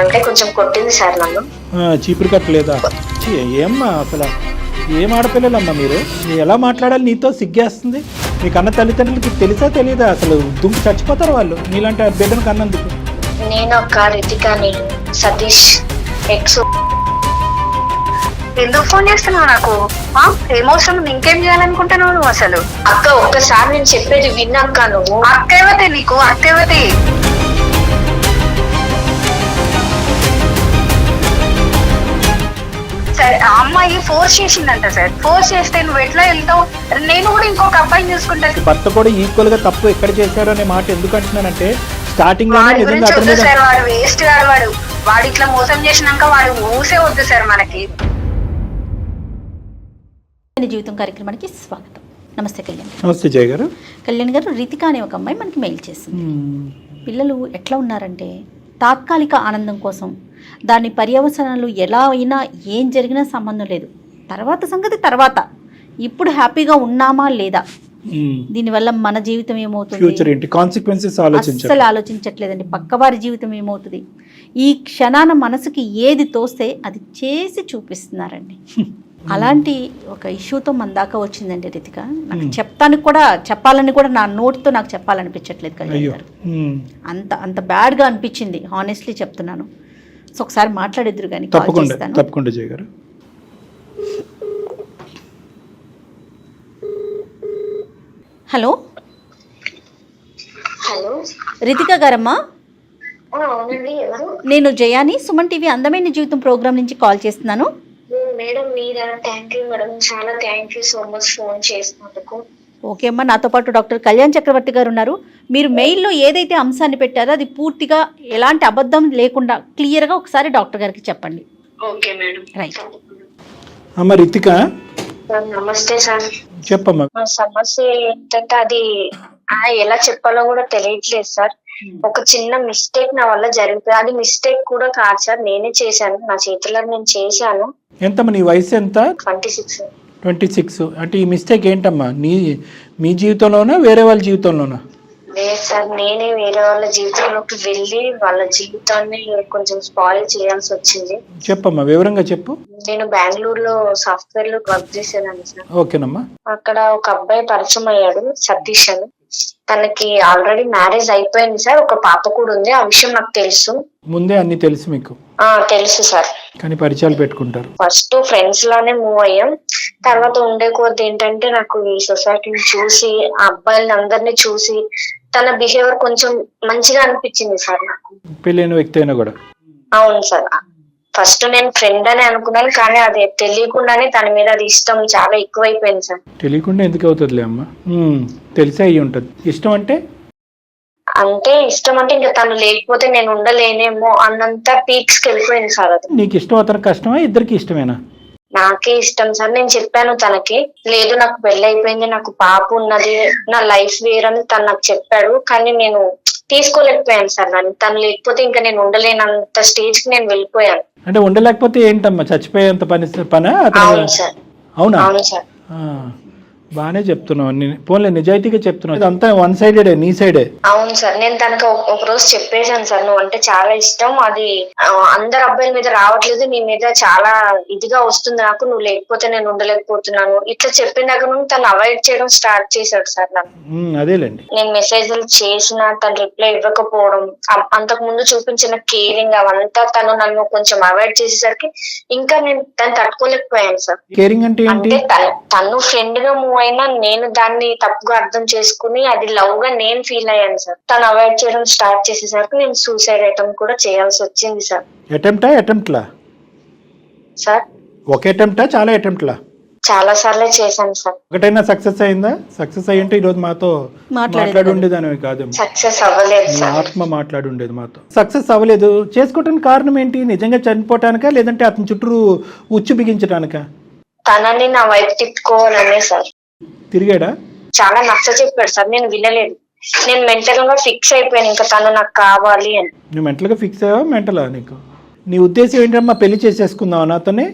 అంటే కొంచెం కొట్టింది సార్ నన్ను. చీపురు కట్టలేదా? ఏమ్మా అసలు ఏం ఆడపిల్లలమ్మా మీరు? ఎలా మాట్లాడాలి నీతో? సిగ్గేస్తుంది. మీ కన్న తల్లిదండ్రులకి తెలుసా తెలియదా? అసలు దుంకు చచ్చిపోతారు వాళ్ళు నీలాంటి బిడ్డను కన్నందుకు. నేను ఒక రితికాని, సతీష్ ఎక్స్. ఎందుకు ఫోన్ చేస్తున్నావు నాకు? ఏమవసరం? ఇంకేం చేయాలనుకుంటున్నావు నువ్వు అసలు? అక్క ఒక్కసారి నేను చెప్పేది విన్నాక నువ్వు. అక్కవతే నీకు అక్కవతే. సరే ఆ అమ్మాయి ఫోర్స్ చేసిందంట సార్. ఫోర్స్ చేస్తే నువ్వు ఎట్లా వెళ్తావు? నేను కూడా ఇంకొక అబ్బాయిని చూసుకుంటాను. భర్త కూడా ఈక్వల్ గా తప్పు ఎక్కడ చేశారు అనే మాట ఎందుకు అంటున్నానంటే స్టార్టింగ్ వాడి గురించి వద్దు సార్. వాడు వేస్ట్ గాడు. వాడు ఇట్లా మోసం చేసినాక వాడు ఊసే వద్దు సార్ మనకి. జీవితం కార్యక్రమానికి స్వాగతం. నమస్తే కళ్యాణ్. నమస్తే జయ గారు. కళ్యాణ్ గారు, రితిక అనే ఒక అమ్మాయి మనకి మెయిల్ చేసింది. పిల్లలు ఎట్లా ఉన్నారంటే తాత్కాలిక ఆనందం కోసం దాని పర్యవసనాలు ఎలా అయినా ఏం జరిగినా సంబంధం లేదు, తర్వాత సంగతి తర్వాత. ఇప్పుడు హ్యాపీగా ఉన్నామా లేదా, దీనివల్ల మన జీవితం ఏమవుతుంది అస్సలు ఆలోచించట్లేదండి. పక్కవారి జీవితం ఏమవుతుంది, ఈ క్షణాన మనసుకి ఏది తోస్తే అది చేసి చూపిస్తున్నారండి. అలాంటి ఒక ఇష్యూతో మన దాకా వచ్చిందండి రితిక. నాకు చెప్పాలని కూడా నా నోటితో నాకు చెప్పాలనిపించట్లేదు కళ్యాణ్ గారు. అంత బ్యాడ్గా అనిపించింది, హానెస్ట్లీ చెప్తున్నాను. సో ఒకసారి మాట్లాడిద్దరు కానీ. తప్పకుండా జయ గారు. హలో హలో రితిక గారమ్మా, అవునండి. ఎవరు? నేను జయాని, సుమన్ టీవీ అందమైన జీవితం ప్రోగ్రామ్ నుంచి కాల్ చేస్తున్నాను. మేడం మీరా? థ్యాంక్ యూ మేడం, చాలా thank you so much phone చేసినందుకు. ఓకే అమ్మా, నాతో పాటు డాక్టర్ కళ్యాణ్ చక్రవర్తి గారు ఉన్నారు. మీరు మెయిల్లో ఏదైతే అంశాన్ని పెట్టారో అది పూర్తిగా ఎలాంటి అబద్ధం లేకుండా క్లియర్గా ఒకసారి డాక్టర్ గారికి చెప్పండి. Okay madam. రైట్. అమ్మ రితిక. నమస్తే సార్. చెప్పమ్మా. మా సమస్య ఏంటంటే అది ఎలా చెప్పాలో కూడా తెలియట్లేదు సార్. ఒక చిన్న మిస్టేక్ నా వల్ల జరిగిపోయింది. అది మిస్టేక్ కూడా కాదు సార్, నేనే చేశాను, నా చేతిలో నేను చేశాను. ఎంతమ్మా నీ వయసు? ఎంత? 26. 26. అంటే ఈ మిస్టేక్ ఏంటమ్మా? మీ జీవితంలోనా వేరే వాళ్ళ జీవితంలోనా? లేదు సార్, నేనే వేరే వాళ్ళ జీవితంలోకి వెళ్ళి వాళ్ళ జీవితాన్ని కొంచెం స్పాయిల్ చేయాల్సి వచ్చింది. చెప్పమ్మా, వివరంగా చెప్పు. నేను బెంగళూరులో సాఫ్ట్వేర్ లో వర్క్ చేసేదాన్ని సార్. ఓకేనమ్మా. అక్కడ ఒక అబ్బాయి పరిచయం అయ్యాడు, సతీష్ అని. తనకి ఆల్రెడీ మ్యారేజ్ అయిపోయింది సార్, ఒక పాప కూడా ఉంది. ఆ విషయం నాకు తెలుసు. ముందే అన్ని తెలుసు మీకు? తెలుసు సార్. కానీ పరిచయాలు పెట్టుకుంటారు. ఫస్ట్ ఫ్రెండ్స్ లానే మూవ్ అయ్యాం. తర్వాత ఉండే కొద్ది ఏంటంటే నాకు ఈ సొసైటీని చూసి, ఆ అబ్బాయిని అందరినీ చూసి తన బిహేవియర్ కొంచెం మంచిగా అనిపించింది సార్ నాకు. పెళ్ళైన వ్యక్తి అయినా కూడా? అవును సార్. ఫస్ట్ నేను ఫ్రెండ్ అని అనుకున్నాను, కానీ అది తెలియకుండానే తన మీద అది ఇష్టం చాలా ఎక్కువైపోయింది సార్. తెలియకుండా ఎందుకు అవుతుందిలే అమ్మా, తెలిసే అయ్యి ఉంటది. ఇష్టం అంటే ఇష్టం అంటే ఇంకా తను లేకపోతే నేను ఉండలేనేమో అన్నంత పీక్స్ కి వెళ్ళిపోయింది సార్. అది నీకు ఇష్టం, అతనికి కష్టమా? ఇద్దరికి ఇష్టమేనా? నాకే ఇష్టం సార్. నేను చెప్పాను తనకి, లేదు నాకు పెళ్లి అయిపోయింది, నాకు పాప ఉన్నది, నా లైఫ్ వేరని తను నాకు చెప్పాడు. కానీ నేను తీసుకోలేకపోయాను సార్. తను లేకపోతే ఇంకా నేను ఉండలేనంత స్టేజ్ కి నేను వెళ్ళిపోయాను. అంటే ఉండలేకపోతే ఏంటమ్మా, చచ్చిపోయేంత పనా? అవును సార్. అవునా? అవును సార్. బానే చెప్తున్నావు, పోన్లే నిజాయితీగా చెప్తున్నావు. ఇదంతా వన్ సైడెడ్, నీ సైడే. అవును సార్. నేను తనకు ఒక రోజు చెప్పేశాను సార్, నువ్వు అంటే చాలా ఇష్టం, అది అందరు అబ్బాయిల మీద రావట్లేదు, నీ మీద చాలా ఇదిగా వస్తుంది నాకు, నువ్వు లేకపోతే నేను ఉండలేకపోతున్నాను. ఇట్లా చెప్పిన దగ్గర నుండి తను అవాయిడ్ చేయడం స్టార్ట్ చేశాడు సార్ నన్ను. అదేలేండి. నేను మెసేజ్లు చేసినా తను రిప్లై ఇవ్వకపోవడం, అంతకు ముందు చూపించిన కేరింగ్ అవంతా తను నన్ను కొంచెం అవాయిడ్ చేసేసరికి ఇంకా నేను తను తట్టుకోలేకపోయాను సార్. కేరింగ్ అంటే తను ఫ్రెండ్ గా మూవ్ అయినా నేను దాన్ని తప్పుగా అర్థం చేసుకుని అది లవ్ గా నేను ఫీల్ అయ్యాను సార్. తను అవాయిడ్ చేయడం స్టార్ట్ చేసేసరికి నేను సూసైడ్ అటెంప్ట్ కూడా చేయాల్సి వచ్చింది సార్. అటెంప్ట్లా సార్? ఒక అటెంప్టా చాలా అటెంప్ట్లా? చాలా సార్లే చేశాను సార్. ఒకటైనా సక్సెస్ అయిందా? సక్సెస్ అయ్యింటే ఈ రోజు మాతో మాట్లాడి ఉండేదానివి కాదు. సక్సెస్ అవ్వలేదు సార్. ఆత్మ మాట్లాడి ఉండేది మాతో. సక్సెస్ అవ్వలేదు చేసుకోవటానికి కారణం ఏంటి? నిజంగా చనిపోవటానికా లేదంటే అతని చుట్టూ ఉచ్చు బిగించడానికా? తనని నా వైపు తిప్పుకోవాలనే సార్. తిరిగాడా? చాలా నచ్చ చెప్పాడు సార్, నేను వినలేదు. నేను మెంటల్ గా ఫిక్స్ అయిపోయాను, ఇంకా తను నాకు కావాలి అని. నువ్వు మెంటల్ గా ఫిక్స్ అయ్యావా? మెంటలా నీకు? నీ ఉద్దేశం ఏంటమ్మా, పెళ్లి చేసేసుకుందావు నాతోనే?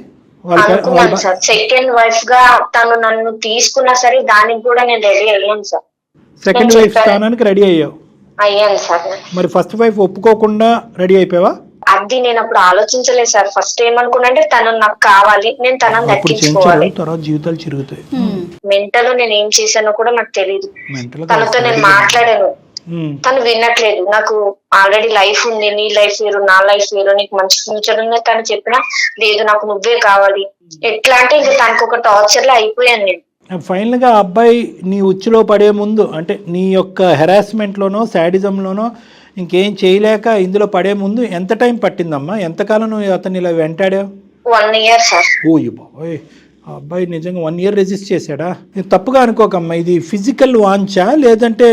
సార్ సెకండ్ వైఫ్ గా తను నన్ను తీసుకున్నా సరే దానికి కూడా నేను రెడీ అయ్యాను సార్. సెకండ్ వైఫ్ స్థానానికి రెడీ అయ్యావు? అయ్యాను సార్. మరి ఫస్ట్ వైఫ్ ఒప్పుకోకుండా రెడీ అయిపోయావా? అది నేను అప్పుడు ఆలోచించలేదు సార్. ఫస్ట్ ఏమనుకున్నా అంటే తను నాకు కావాలి, నేను తనని అప్పుడు దక్కించుకోవాలి. చేయించారు, తర్వాత జీవితాలు చిరుగుతాయి. మెంటల్ నేను ఏం చేశానో కూడా నాకు తెలియదు. మెంటల్ తనతో నేను మాట్లాడాను, తను వినట్లేదు. నాకు ఆల్రెడీ లైఫ్ ఉంది, నీ లైఫ్ వేరు, నా లైఫ్ వేరు, నీకు మంచి ఫ్యూచర్ ఉంది తను చెప్పినా లేదు నాకు నువ్వే కావాలి. ఎట్లా అంటే ఇంకా తనకు ఒక టార్చర్ లో అయిపోయాను నేను. ఫైనల్ గా అబ్బాయి నీ ఉచ్చులో పడే ముందు, అంటే నీ యొక్క హెరాస్మెంట్ లోనో శాడిజం లోనో ఇంకేం చేయలేక ఇందులో పడే ముందు ఎంత టైం పట్టిందమ్మా? ఎంతకాలం నువ్వు అతన్ని ఇలా వెంటాడావు? 1 year సార్. ఓయ్ బాబోయ్, ఆ అబ్బాయి నిజంగా 1 year రెసిస్ట్ చేశాడా? తప్పుగా అనుకోకమ్మా, ఇది ఫిజికల్ వాంచా లేదంటే?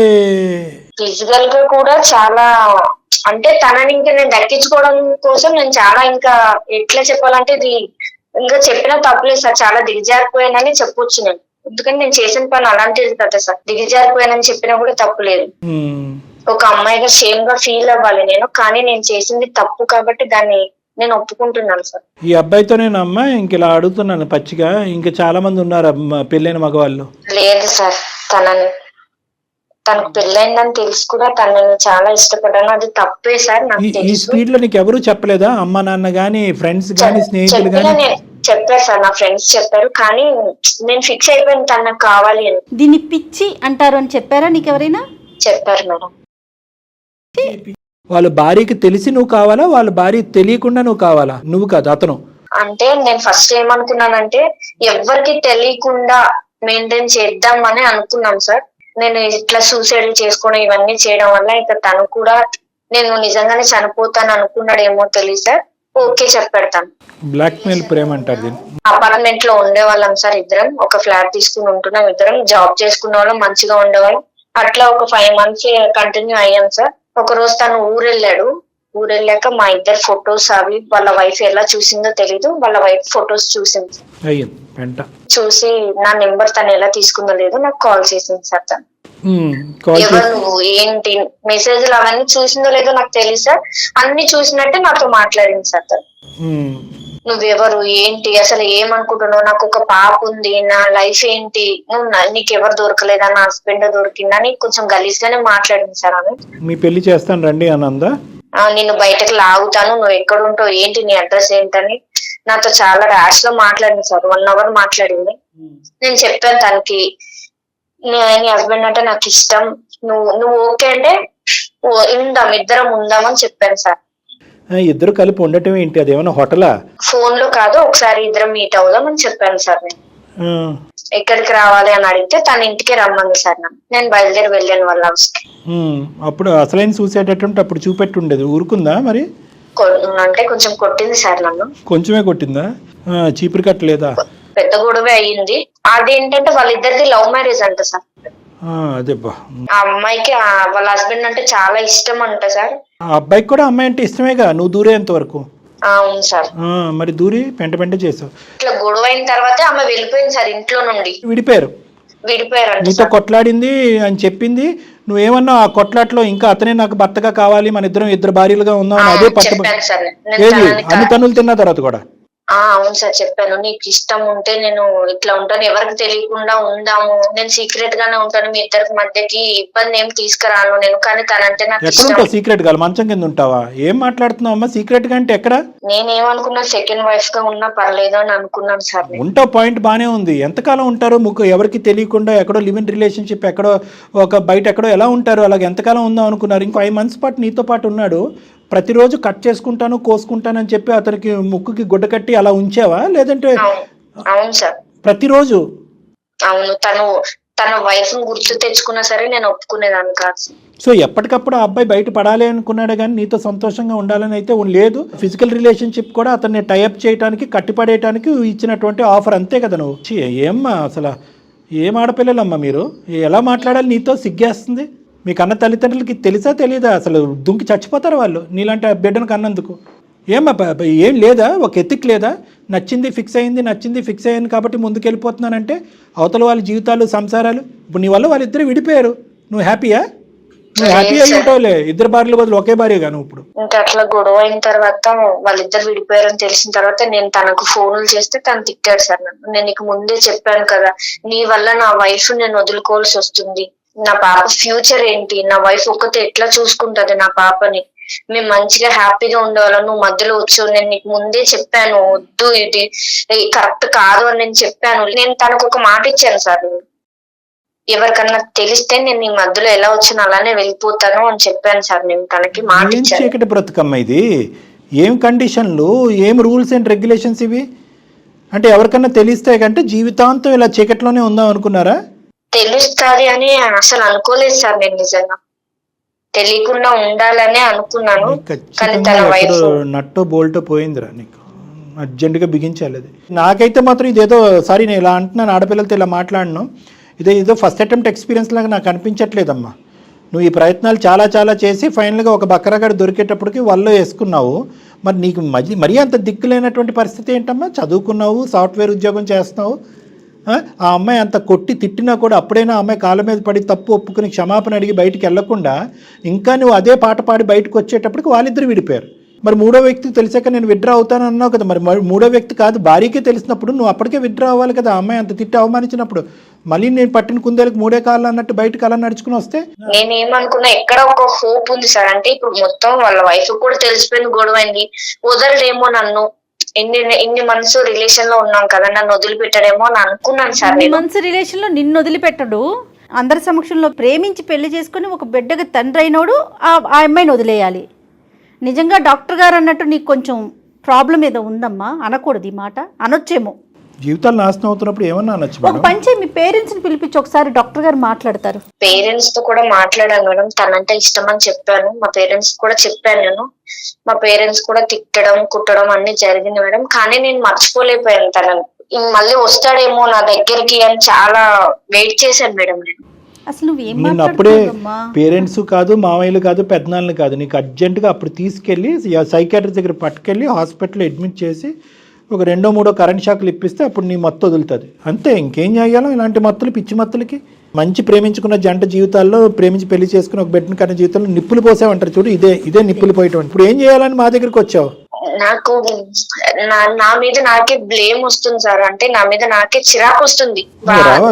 ఫిజికల్ గా కూడా చాలా, అంటే తనని ఇంకా నేను దక్కించుకోవడం కోసం నేను చాలా, ఇంకా ఎట్లా చెప్పాలంటే ఇది ఇంకా చెప్పినా తప్పులేదు సార్. చాలా దిగజారిపోయానని చెప్పొచ్చు నేను. ఎందుకంటే నేను చేసిన పని అలాంటిది కదా సార్. దిగజారిపోయానని చెప్పినా కూడా తప్పులేదు. ఒక అమ్మాయిగా షేమ్ గా ఫీల్ అవ్వాలి నేను, కానీ నేను చేసింది తప్పు కాబట్టి దాన్ని నేను ఒప్పుకుంటున్నాను సార్. ఈ అబ్బాయితో నేను అమ్మా ఇంక ఇలా అడుగుతున్నాను పచ్చిగా, ఇంకా చాలా మంది ఉన్నారు పెళ్ళైన మగవాళ్ళు? లేదు సార్, తనకు పెళ్ళైందని తెలుసు కూడా తనని చాలా ఇష్టపడ్డాను, అది తప్పే సార్ నాకు ఈ తెలుసు. స్పీడ్ లో నీకు ఎవరు చెప్పలేదా? అమ్మ నాన్న గానీ, ఫ్రెండ్స్ గానీ, స్నేహితులు గానీ? చెప్పారు సార్, నా ఫ్రెండ్స్ చెప్పారు, కానీ నేను ఫిక్స్ అయిపోయాను తను నాకు కావాలి అని. దీన్ని పిచ్చి అంటారు అని చెప్పారా నీకు ఎవరైనా? చెప్పారు మేడం. వాళ్ళ భార్యకి తెలిసి నువ్వు కావాలా, వాళ్ళ భార్య తెలియకుండా నువ్వు కావాలా? నువ్వు కాదు, అతను. అంటే నేను ఫస్ట్ ఏమనుకున్నానంటే ఎవరికి తెలియకుండా మెయింటైన్ చేద్దామని అనుకున్నాం సార్. నేను ఇట్లా సూసైడ్ చేసుకోవడం ఇవన్నీ చేయడం వల్ల ఇక తను కూడా నేను నిజంగానే చనిపోతాను అనుకున్నాడేమో తెలియదు సార్. ఓకే చెప్పెడతాను. బ్లాక్ మెయిల్ ప్రేమ అంటారు దీన్ని. అపార్ట్మెంట్ లో ఉండేవాళ్ళం సార్ ఇద్దరం, ఒక ఫ్లాట్ తీసుకుని ఉంటున్నాం ఇద్దరం, జాబ్ చేసుకునే వాళ్ళం, మంచిగా ఉండేవాళ్ళం. అట్లా ఒక 5 months కంటిన్యూ అయ్యాం సార్. ఒక రోజు తను ఊరెళ్ళాక మా ఇద్దరు ఫొటోస్ అవి వాళ్ళ వైఫ్ ఎలా చూసిందో తెలీదు, వాళ్ళ వైఫ్ ఫొటోస్ చూసింది. చూసి నా నెంబర్ తను ఎలా తీసుకుందో లేదో నాకు కాల్ చేసింది సార్. తను ఎవరు నువ్వు ఏంటి మెసేజ్లు అవన్నీ చూసిందో లేదో నాకు తెలియదు సార్. అన్ని చూసినట్టే నాతో మాట్లాడింది సార్ తను. నువ్వెవరు ఏంటి అసలు ఏమనుకుంటున్నావు, నాకు ఒక పాప ఉంది, నా లైఫ్ ఏంటి, నీకెవరు దొరకలేదా, నా హస్బెండ్ దొరికిందా అని కొంచెం గలీజ్ గానే మాట్లాడింది సార్. ఆమె మీ పెళ్లి చేస్తాను రండి అనందా, నేను బయటకు లాగుతాను, నువ్వు ఎక్కడ ఉంటావు, ఏంటి నీ అడ్రస్ ఏంటని నాతో చాలా ర్యాష్ లో మాట్లాడింది సార్. 1 hour మాట్లాడింది. నేను చెప్పాను తనకి నీ హస్బెండ్ అంటే నాకు ఇష్టం, నువ్వు ఓకే అంటే ఇద్దరం ఉందామని చెప్పాను సార్. ఇద్దరు కలిపి ఉండటం ఏంటి, అదేమన్నా హోటలా? ఫోన్ లో కాదు, ఒకసారి ఇద్దరం మీట్ అవుదామని చెప్పాను సార్. నేను ఎక్కడికి రావాలి అని అడిగితే తన ఇంటికి రమ్మంది సార్. నేను బయలుదేరి వెళ్ళాను వాళ్ళ హౌస్ కి. అప్పుడు అసలైన సూసైడ్ అటెంప్ట్ అప్పుడు చూపెట్టి ఉండేది, ఊరుకుందా మరి? అంటే కొంచెం కొట్టింది సార్ నన్ను. కొంచెమే కొట్టిందా? చీపురు కట్టలేదా? పెద్ద గొడవ అయ్యింది. అదేంటంటే వాళ్ళిద్దరిది లవ్ మ్యారేజ్ అంట సార్. అదేబ్బా, ఆ అమ్మాయికి వాళ్ళ హస్బెండ్ అంటే చాలా ఇష్టం అంట సార్. ఆ అబ్బాయికి కూడా అమ్మాయి అంటే ఇష్టమేగా, నువ్వు దూరేంత వరకు. అవును సార్. మరి దూరి పెంట చేసావు. ఇట్లా గొడవ అయిన తర్వాతే ఆమె వెళ్ళిపోయింది సార్ ఇంట్లో నుండి. విడిపోయారు. నీతో కొట్లాడింది అని చెప్పింది, నువ్వేమన్నా ఆ కొట్లాట్లో ఇంకా అతనే నాకు భర్తగా కావాలి, మన ఇద్దరు భార్యలుగా ఉందామని అదే అన్ని తన్నులు తిన్న తర్వాత కూడా. అవును సార్ చెప్పాను. నీకు ఇష్టం ఉంటే నేను ఇట్లా ఉంటాను, ఎవరికి తెలియకుండా ఉందాము, నేను సీక్రెట్ గానే ఉంటాను, మీ ఇద్దరికి మధ్యకి ఇబ్బంది ఏం తీసుకురాను నేను, కానీ తనంటే నాకు ఎక్కడ సీక్రెట్ గా మంచం కింద ఉంటావా? ఏం మాట్లాడుతున్నావు అమ్మా? సీక్రెట్ గా అంటే ఎక్కడ? నేనేమనుకున్నా సెకండ్ వైఫ్ గా ఉన్నా పర్లేదు అని అనుకున్నాను సార్. ఉంటావు, పాయింట్ బానే ఉంది. ఎంతకాలం ఉంటారు ఎవరికి తెలియకుండా, ఎక్కడో లివ్ ఇన్ రిలేషన్షిప్, ఎక్కడో ఒక బయట ఎక్కడో ఎలా ఉంటారు, అలాగే ఎంతకాలం ఉందాం అనుకున్నారు? ఇంకో 5 months పాటు నీతో పాటు ఉన్నాడు, ప్రతిరోజు కట్ చేసుకుంటాను కోసుకుంటాను అని చెప్పి అతనికి ముక్కుకి గుడ్డ కట్టి అలా ఉంచావా? లేదంటే? అవును సార్, ప్రతిరోజు. అవును, తన వైఫ్ గుర్తు తెచ్చుకున్నా సరే నేను ఒప్పుకునేదాన్ని కాదు. సో ఎప్పటికప్పుడు ఆ అబ్బాయి బయట పడాలి అనుకున్నాడు, కానీ నీతో సంతోషంగా ఉండాలని అయితే లేదు. ఫిజికల్ రిలేషన్షిప్ కూడా అతన్ని టైఅప్ చేయడానికి, కట్టిపడేయడానికి ఇచ్చినటువంటి ఆఫర్, అంతే కదా? నువ్వు ఏమ్మా అసలు ఏం ఆడపిల్లలమ్మా మీరు? ఎలా మాట్లాడాలి నీతో? సిగ్గేస్తుంది. మీ కన్న తల్లిదండ్రులకి తెలుసా తెలియదా? అసలు దుంకి చచ్చిపోతారు వాళ్ళు నీలాంటి బిడ్డను కన్నందుకు. ఏం లేదా? ఒక ఎత్తిక్ లేదా? నచ్చింది ఫిక్స్ అయ్యాను కాబట్టి ముందుకెళ్ళిపోతున్నానంటే అవతల వాళ్ళ జీవితాలు, సంసారాలు. ఇప్పుడు నీ వల్ల వాళ్ళిద్దరు విడిపోయారు, నువ్వు హ్యాపీయా? నువ్వు హ్యాపీ అయి ఉంటావులే, 2 భార్యల బదులు ఒకే భార్యగా నువ్వు ఇప్పుడు. ఇంకా అట్లా గొడవ అయిన తర్వాత వాళ్ళిద్దరు విడిపోయారని తెలిసిన తర్వాత నేను తనకు ఫోన్లు చేస్తే తను తిట్టాడు సార్ నన్ను. నేను నీకు ముందే చెప్పాను కదా, నీ వల్ల నా వైఫ్ నేను వదులుకోవాల్సి వస్తుంది, నా పాప ఫ్యూచర్ ఏంటి, నా వైఫ్ ఒక్కతే ఎట్లా చూసుకుంటది నా పాపని, మేము మంచిగా హ్యాపీగా ఉండేవాళ్ళం. నువ్వు మధ్యలో వచ్చావు, నేను నీకు ముందే చెప్పాను వద్దు, ఇది కరెక్ట్ కాదు అని నేను చెప్పాను. నేను తనకు ఒక మాట ఇచ్చాను సార్, ఎవరికన్నా తెలిస్తే నేను నీ మధ్యలో ఎలా వచ్చినా అలానే వెళ్ళిపోతాను అని చెప్పాను సార్. నేను తనకి మాట ఏం ఇచ్చాను. చీకటి బ్రతుకమ్మ ఇది? ఏం కండిషన్లు, ఏం రూల్స్ అండ్ రెగ్యులేషన్స్ ఇవి? అంటే ఎవరికన్నా తెలిస్తే కంటే జీవితాంతం ఇలా చీకట్లోనే ఉందాం అనుకున్నారా? తెలుస్తుంది అని అసలు అనుకోలేదు సార్. నేను నిజంగా తెలియకుండా ఉండాలనే అనుకున్నాను. కానీ తన ఖచ్చితంగా వైఫ్ ఎక్కడో నట్టో బోల్టో పోయిందిరా నీకు, అర్జెంటుగా బిగించాలి అది. నాకైతే మాత్రం ఇదేదో, సారీ నేను ఇలా అంటున్నాను, ఆడపిల్లలతో ఇలా మాట్లాడను, ఇదేదో ఫస్ట్ అటెంప్ట్ ఎక్స్పీరియన్స్ లాగా నాకు అనిపించట్లేదమ్మా. నువ్వు ఈ ప్రయత్నాలు చాలా చాలా చేసి ఫైనల్గా ఒక బక్కరగాడు దొరికేటప్పటికి వల్ల వేసుకున్నావు. మరి నీకు మరీ అంత దిక్కులేనటువంటి పరిస్థితి ఏంటమ్మా? చదువుకున్నావు, సాఫ్ట్వేర్ ఉద్యోగం చేస్తున్నావు, ఆ అమ్మాయి అంత కొట్టి తిట్టినా కూడా అప్పుడైనా ఆ అమ్మాయి కాళ్ళ మీద పడి తప్పు ఒప్పుకుని క్షమాపణ అడిగి బయటికి వెళ్లకుండా ఇంకా నువ్వు అదే పాట పాడి బయటకు వచ్చేటప్పటికి వాళ్ళిద్దరు విడిపోయారు. మరి మూడో వ్యక్తికి తెలిసాక నేను విత్డ్రా అవుతాను అన్నావు కదా, మరి మూడో వ్యక్తి కాదు భార్యకే తెలిసినప్పుడు నువ్వు అప్పటికే విత్డ్రా అవ్వాలి కదా. ఆ అమ్మాయి అంత తిట్టి అవమానించినప్పుడు మళ్ళీ నేను పట్టిన కుందేలకు మూడే కాళ్ళు అన్నట్టు బయటకు అలా నడుచుకుని వస్తే నేనేమనుకున్నా, ఎక్కడ ఒక హోప్ ఉంది సార్. అంటే ఇప్పుడు మొత్తం వాళ్ళ వైఫ్ కూడా తెలిసిపోయింది, గొడవైంది, వదలడేమో నన్ను, ఇన్ని మంత్స్ రిలేషన్ లో ఉన్నాం కదా, నన్ను వదిలిపెట్టాడేమో అని అనుకున్నాను సార్. ఇన్ని మంత్స్ రిలేషన్ లో నిన్ను వదిలిపెట్టడు, అందరి సమక్షంలో ప్రేమించి పెళ్లి చేసుకుని ఒక బిడ్డకి తండ్రి అయినోడు ఆ అమ్మాయిని వదిలేయాలి. నిజంగా డాక్టర్ గారు అన్నట్టు నీకు కొంచెం ప్రాబ్లం ఏదో ఉందమ్మా, అనకూడదు ఈ మాట, అనొచ్చేమో. జీవితాలు నాశనం అవుతున్నప్పుడు ఏమన్నా అనొచ్చు ఒక పని చేయి, మీ పేరెంట్స్ ని పిలిపించి ఒకసారి డాక్టర్ గారు మాట్లాడతారు. పేరెంట్స్ తో కూడా మాట్లాడాను మేడం, తనంటే ఇష్టం అని చెప్పాను. మా పేరెంట్స్ కూడా చెప్పాను నేను. మా పేరెంట్స్ కూడా తిట్టడం కుట్టడం అన్ని జరిగింది మేడం. కానీ నేను మర్చిపోలేకపోయాను తనని. మళ్ళీ వస్తాడేమో నా దగ్గరికి అని చాలా వెయిట్ చేశాను మేడం నేను. అసలు నువ్వేం నేను అప్పుడే మాట్లాడుతున్నావమ్మా? పేరెంట్స్ కాదు, మామయ్యలు కాదు, పెద్దనాన్నలు కాదు, నీకు అర్జెంటుగా అప్పుడు తీసుకెళ్ళి సైకాట్రిస్ట్ దగ్గర పట్టుకెళ్ళి హాస్పిటల్లో అడ్మిట్ చేసి ఒక 2-3 కరెంట్ షాక్లు ఇప్పిస్తే అప్పుడు నీ మత్తు వదులుతుంది. అంతే, ఇంకేం చేయాలో ఇలాంటి మత్తులు, పిచ్చి మత్తులకి. మంచి ప్రేమించుకున్న జంట జీవితాల్లో, ప్రేమించి పెళ్లి చేసుకుని ఒక బిడ్డను కన్న జీవితంలో నిప్పులు పోసావంటారు చూడు, ఇదే నిప్పులు పోయేటువంటి. ఇప్పుడు ఏం చేయాలని మా దగ్గరికి వచ్చావు? నాకు నా మీద నాకే బ్లేమ్ వస్తుంది సార్. అంటే నా మీద నాకే చిరాకు వస్తుంది.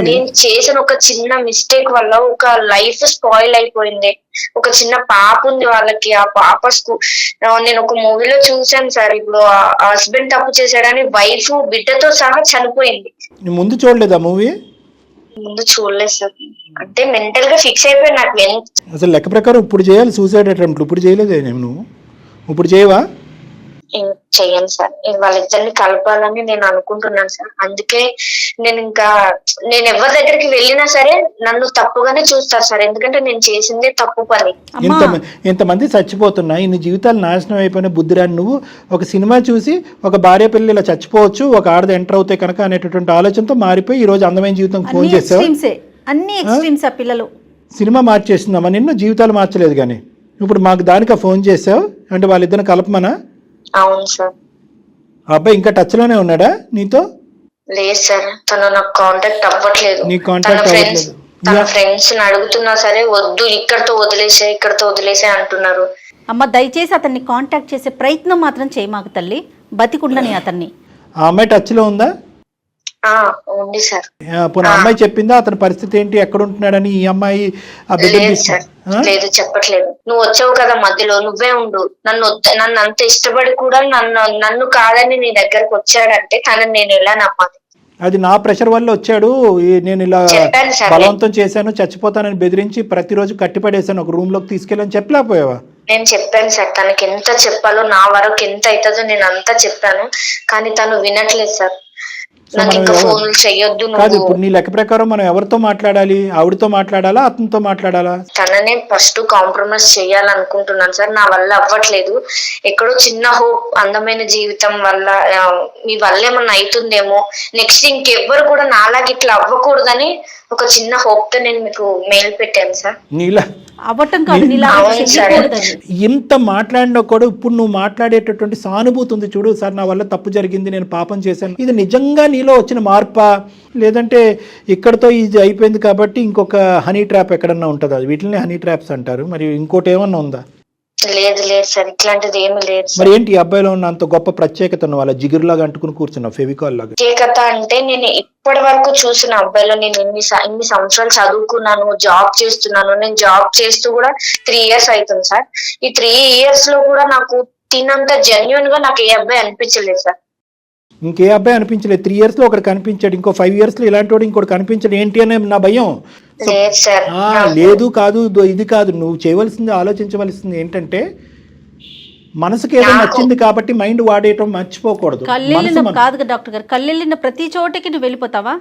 నేను చేసిన ఒక చిన్న మిస్టేక్ వల్ల ఒక లైఫ్ స్పాయిల్ అయిపోయింది. ఒక చిన్న పాప ఉంది వాళ్ళకి, ఆ పాప నేను ఒక మూవీలో చూసాను సార్. ఇప్పుడు హస్బెండ్ తప్పు చేశాడని వైఫ్ బిడ్డతో సహా చనిపోయింది. ముందు చూడలేదా మూవీ? ముందు చూడలేదు సార్. అంటే మెంటల్ గా ఫిక్స్ అయిపోయి నాకు అసలు లెక్క ప్రకారం ఇప్పుడు చేయాలి సూసైడ్ అటెంప్ట్. ఇప్పుడు చేయలేదే నువ్వు? ఇప్పుడు చేయవా? చెయ్యను సార్. వాళ్ళిద్దరిని కలపాలని నేను అనుకుంటున్నాను సార్. అందుకే నేను ఎవరి దగ్గరికి వెళ్ళినా సరే నన్ను తప్పుగానే చూస్తారు సార్. ఎందుకంటే నేను చేసిందే తప్పు పని. ఇంతమంది చచ్చిపోతున్నా, ఇన్ని జీవితాలు నాశనం అయిపోయిన బుద్ధిరాని నువ్వు ఒక సినిమా చూసి ఒక భార్య పిల్లలు ఇలా చచ్చిపోవచ్చు, ఒక ఆడది ఎంటర్ అవుతే కనుక అనేటటువంటి ఆలోచనతో మారిపోయి ఈ రోజు అందమైన జీవితం ఫోన్ చేసావు. అన్ని ఎక్స్ట్రీమ్స్. ఆ పిల్లలు సినిమా మార్చేసిందమ్మా నిన్ను, జీవితాలు మార్చలేదు. కానీ ఇప్పుడు మాకు దానికి ఫోన్ చేసావు అంటే వాళ్ళిద్దరిని కలపమనా? అవును సార్. అబ్బాయి ఇంకా టచ్ లోనే ఉన్నాడా నీతో? లేదు సార్, తను నాకు కాంటాక్ట్ అవ్వట్లేదు. తన ఫ్రెండ్స్ అడుగుతున్నా సరే వద్దు, ఇక్కడతో వదిలేసే అంటున్నారు. అమ్మ దయచేసి అతన్ని కాంటాక్ట్ చేసే ప్రయత్నం మాత్రం చేయమాకు తల్లి, బతికుండని అతన్ని. ఆ అమ్మాయి టచ్ లో ఉందా? ఉంది సార్. పోనీ అమ్మాయి చెప్పిందా అతని పరిస్థితి ఏంటి, ఎక్కడ ఉంటున్నాడని? ఈ అమ్మాయి లేదు, చెప్పట్లేదు. నువ్వు వచ్చావు కదా మధ్యలో, నువ్వే ఉండు. నన్ను అంత ఇష్టపడి కూడా నన్ను కాదని నీ దగ్గరకు వచ్చాడంటే తనని నేను ఎలా నమ్మాలి? అది నా ప్రెషర్ వల్ల వచ్చాడు, నేను ఇలా బలవంతం చేశాను, చచ్చిపోతానని బెదిరించి ప్రతిరోజు కట్టిపడేశాను, ఒక రూమ్ లోకి తీసుకెళ్ళని చెప్పలేకపోయావా? నేను చెప్పాను సార్, తనకి ఎంత చెప్పాలో, నా వరకు ఎంత అవుతుందో నేను అంతా చెప్పాను. కానీ తను వినట్లేదు సార్. కాదు, ఇప్పుడు నీ లెక్క ప్రకారం మనం ఎవరితో మాట్లాడాలి? ఆవిడతో మాట్లాడాలా, అతనితో మాట్లాడాలా? తననే ఫస్ట్ కాంప్రమైజ్ చేయాలనుకుంటున్నాను సార్. నా వల్ల అవ్వట్లేదు. ఎక్కడో చిన్న హోప్, అందమైన జీవితం వల్ల మీ వల్ల ఏమన్నా అవుతుందేమో, నెక్స్ట్ ఇంకెవ్వరు కూడా నాలాగా ఇట్లా అవ్వకూడదని ఒక చిన్న హోప్ తో నేను మీకు మెయిల్ పెట్టాను సార్. నీలా ఇంత మాట్లాడినా కూడా ఇప్పుడు నువ్వు మాట్లాడేటటువంటి సానుభూతి ఉంది చూడు, సార్ నా వల్ల తప్పు జరిగింది, నేను పాపం చేశాను, ఇది నిజంగా నీలో వచ్చిన మార్పా, లేదంటే ఇక్కడతో ఇది అయిపోయింది కాబట్టి ఇంకొక హనీ ట్రాప్ ఎక్కడన్నా ఉంటుందా? వీటిని హనీ ట్రాప్స్ అంటారు. మరి ఇంకోటి ఏమన్నా ఉందా? లేదు లేదు సార్, ఇట్లాంటిది ఏమి లేదు మరి సార్. ఏంటి ఈ అబ్బాయిలో ఉన్న అంత గొప్ప ప్రత్యేకతను వాళ్ళ జిగురులాగా అంటుకుని కూర్చున్నావు ఫెవికాల్ లాగా? ప్రత్యేకత అంటే నేను ఇప్పటి వరకు చూసిన అబ్బాయిలో నేను ఇన్ని సంవత్సరాలు చదువుకున్నాను, జాబ్ చేస్తున్నాను. నేను జాబ్ చేస్తూ కూడా 3 years అవుతుంది సార్. ఈ 3 years లో కూడా నాకు తినంత జెన్యున్ గా నాకు ఏ అబ్బాయి అనిపించలేదు సార్. ఇంకే అబ్బాయి అనిపించలేదు. 3 years లో ఒకటి కనిపించాడు, ఇంకో 5 years లో ఇలాంటి వాడు ఇంకోటి కనిపించాడు. ఏంటి అనే నా భయం. లేదు సార్. లేదు కాదు ఇది కాదు, నువ్వు చేయవలసింది ఆలోచించవలసింది ఏంటంటే మనసుకి ఏదో నచ్చింది కాబట్టి మైండ్ వాడేయటం మర్చిపోకూడదు. కళ్ళెళ్ళిన కాదు డాక్టర్ గారు, కళ్ళెళ్ళిన ప్రతి చోటకి నువ్వు వెళ్ళిపోతావా?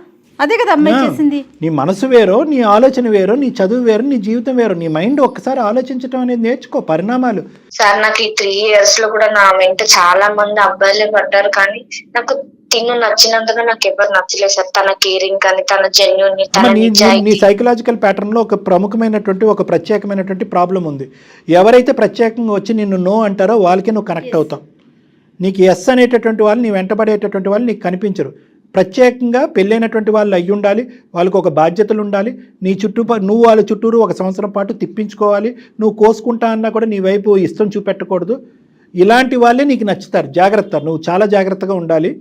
అదే కదా అమ్మాయి చేసింది. నీ మనసు వేరో, నీ ఆలోచన వేరో, నీ చదువు వేరు, నీ జీవితం వేరు. నీ మైండ్ ఒక్కసారి ఆలోచించడం అనేది నేర్చుకో. పరిణామాలు సార్ నాకు ఈ 3 years లో కూడా నా వెంట చాలా మంది అబ్బాయిలే పడ్డారు, కానీ నాకు తిను నచ్చినంతగా నాకు ఎవరు నచ్చలేదు సార్. తన కేరింగ్ కానీ, తన జెన్యున్, తన నీ నిజాయితీ. సైకలాజికల్ ప్యాటర్న్ లో ఒక ప్రముఖమైనటువంటి ఒక ప్రత్యేకమైనటువంటి ప్రాబ్లం ఉంది. ఎవరైతే ప్రత్యేకంగా వచ్చి నిన్ను నో అంటారో వాళ్ళకి నువ్వు కనెక్ట్ అవుతావు. నీకు ఎస్ అనేటటువంటి వాళ్ళు, నీ వెంటబడేటటువంటి వాళ్ళు నీకు కనిపించరు. ప్రత్యేకంగా పెళ్ళైనటువంటి వాళ్ళు అయ్యి ఉండాలి, వాళ్ళకు ఒక బాధ్యతలు ఉండాలి. నీ నువ్వు వాళ్ళ చుట్టూరు 1 సంవత్సరం పాటు తిప్పించుకోవాలి. నువ్వు కోసుకుంటా అన్నా కూడా నీ వైపు ఇష్టం చూపెట్టకూడదు. ఇలాంటి వాళ్ళే నీకు నచ్చుతారు. జాగ్రత్త, నువ్వు చాలా జాగ్రత్తగా ఉండాలి.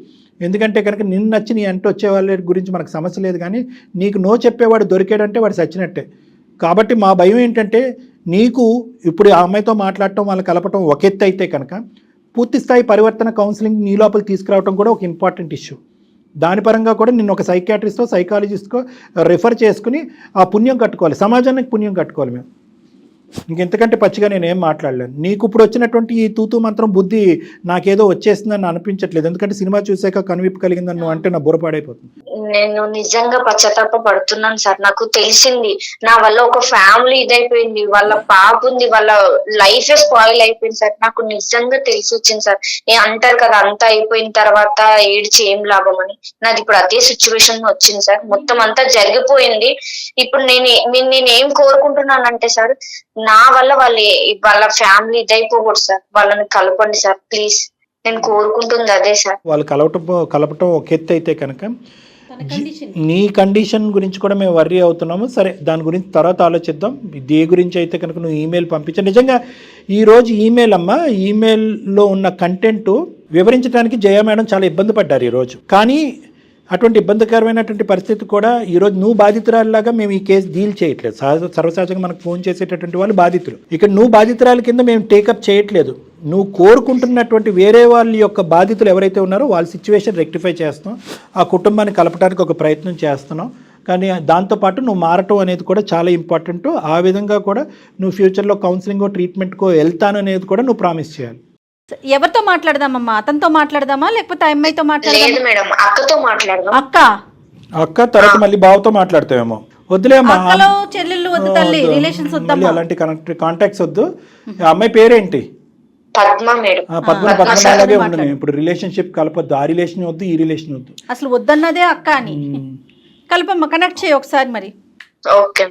ఎందుకంటే కనుక నిన్ను నచ్చి నీ అంటూ వచ్చే వాళ్ళ గురించి మనకు సమస్య లేదు, కానీ నీకు నో చెప్పేవాడు దొరికాడంటే వాడు చచ్చినట్టే. కాబట్టి మా భయం ఏంటంటే నీకు ఇప్పుడు ఆ అమ్మాయితో మాట్లాడటం, వాళ్ళని కలపటం ఒక ఎత్తు అయితే కనుక పూర్తి స్థాయి పరివర్తన కౌన్సిలింగ్ నీ లోపల తీసుకురావడం కూడా ఒక ఇంపార్టెంట్ ఇష్యూ. దాని పరంగా కూడా నిన్ను ఒక సైకియాట్రిస్టో సైకాలజిస్ట్కో రెఫర్ చేసుకుని ఆ పుణ్యం కట్టుకోవాలి, సమాజానికి పుణ్యం కట్టుకోవాలి. మేము ఇంకెంతకంటే పచ్చిగా నేనేం మాట్లాడలేను. నీకు ఇప్పుడు వచ్చినటువంటి ఈ తూతూ మంత్రం బుద్ధి నాకేదో వచ్చేసిందని అనిపించట్లేదు. ఎందుకంటే సినిమా చూసాక కనువిప్పు కలిగిందని నువ్వు అంటే నా బుర్రపాడైపోతుంది. నేను నిజంగా పశ్చాత్తాప పడుతున్నాను సార్. నాకు తెలిసింది నా వల్ల ఒక ఫ్యామిలీ ఇదైపోయింది, వాళ్ళ పాప ఉంది, వాళ్ళ లైఫ్ స్పాయిల్ అయిపోయింది సార్. నాకు నిజంగా తెలిసి వచ్చింది సార్. అంటారు కదా అంతా అయిపోయిన తర్వాత ఏడ్చి ఏం లాభం అని. నాది ఇప్పుడు అదే సిచ్యువేషన్ వచ్చింది సార్. మొత్తం అంతా జరిగిపోయింది. ఇప్పుడు నేనేం కోరుకుంటున్నానంటే సార్, నా వల్ల వాళ్ళ ఫ్యామిలీ ఇదైపోకూడదు సార్. వాళ్ళని కలపండి సార్ ప్లీజ్. నేను కోరుకుంటుంది అదే సార్. వాళ్ళు కలపటం ఒక ఎత్తు అయితే కనుక నీ కండిషన్ గురించి కూడా మేము వర్రీ అవుతున్నాము. సరే, దాని గురించి తర్వాత ఆలోచిద్దాం. దీని గురించి అయితే కనుక నువ్వు ఈమెయిల్ పంపించా. నిజంగా ఈరోజు ఈమెయిల్ అమ్మ, ఈమెయిల్లో ఉన్న కంటెంట్ వివరించడానికి జయ మేడం చాలా ఇబ్బంది పడ్డారు ఈరోజు. కానీ అటువంటి ఇబ్బందికరమైనటువంటి పరిస్థితి కూడా ఈరోజు నువ్వు బాధితురాలిలాగా మేము ఈ కేసు డీల్ చేయట్లేదు. సర్వసహజంగా మనకు ఫోన్ చేసేటటువంటి వాళ్ళు బాధితులు. ఇక్కడ నువ్వు బాధితురాలి కింద మేము టేకప్ చేయట్లేదు. నువ్వు కోరుకుంటున్నటువంటి వేరే వాళ్ళ యొక్క బాధితులు ఎవరైతే ఉన్నారో వాళ్ళ సిచ్యువేషన్ రెక్టిఫై చేస్తున్నాం, ఆ కుటుంబాన్ని కలపడానికి ఒక ప్రయత్నం చేస్తున్నాం. కానీ దాంతోపాటు నువ్వు మారటం అనేది కూడా చాలా ఇంపార్టెంట్. ఆ విధంగా కూడా నువ్వు ఫ్యూచర్లో కౌన్సిలింగో ట్రీట్మెంట్కో వెళ్తాననేది కూడా నువ్వు ప్రామిస్ చేయాలి. ఎవరితో మాట్లాడదామమ్మా? అతనితో మాట్లాడదామా లేకపోతే అమ్మాయితో మాట్లాడదామా? మేడం అక్కతో మాట్లాడదాం. అక్క తర్వాత మళ్ళీ బావతో మాట్లాడతావేమో. వద్దులేమ్మా, చెల్లెళ్ళు వద్దు తల్లి, రిలేషన్స్ వద్దు, అలాంటి కాంటాక్ట్స్ వద్దు. అమ్మాయి పేరేంటి? పద్మ మేడం. పద్మలాగే ఉండను. ఇప్పుడు రిలేషన్షిప్ కలపొద్దు. ఆ రిలేషన్ వద్దు, ఈ రిలేషన్ వద్దు. అసలు వద్దన్నదే అక్క అని. కలపమ్మ, కనెక్ట్ చేయి ఒకసారి. మరి ఓకే,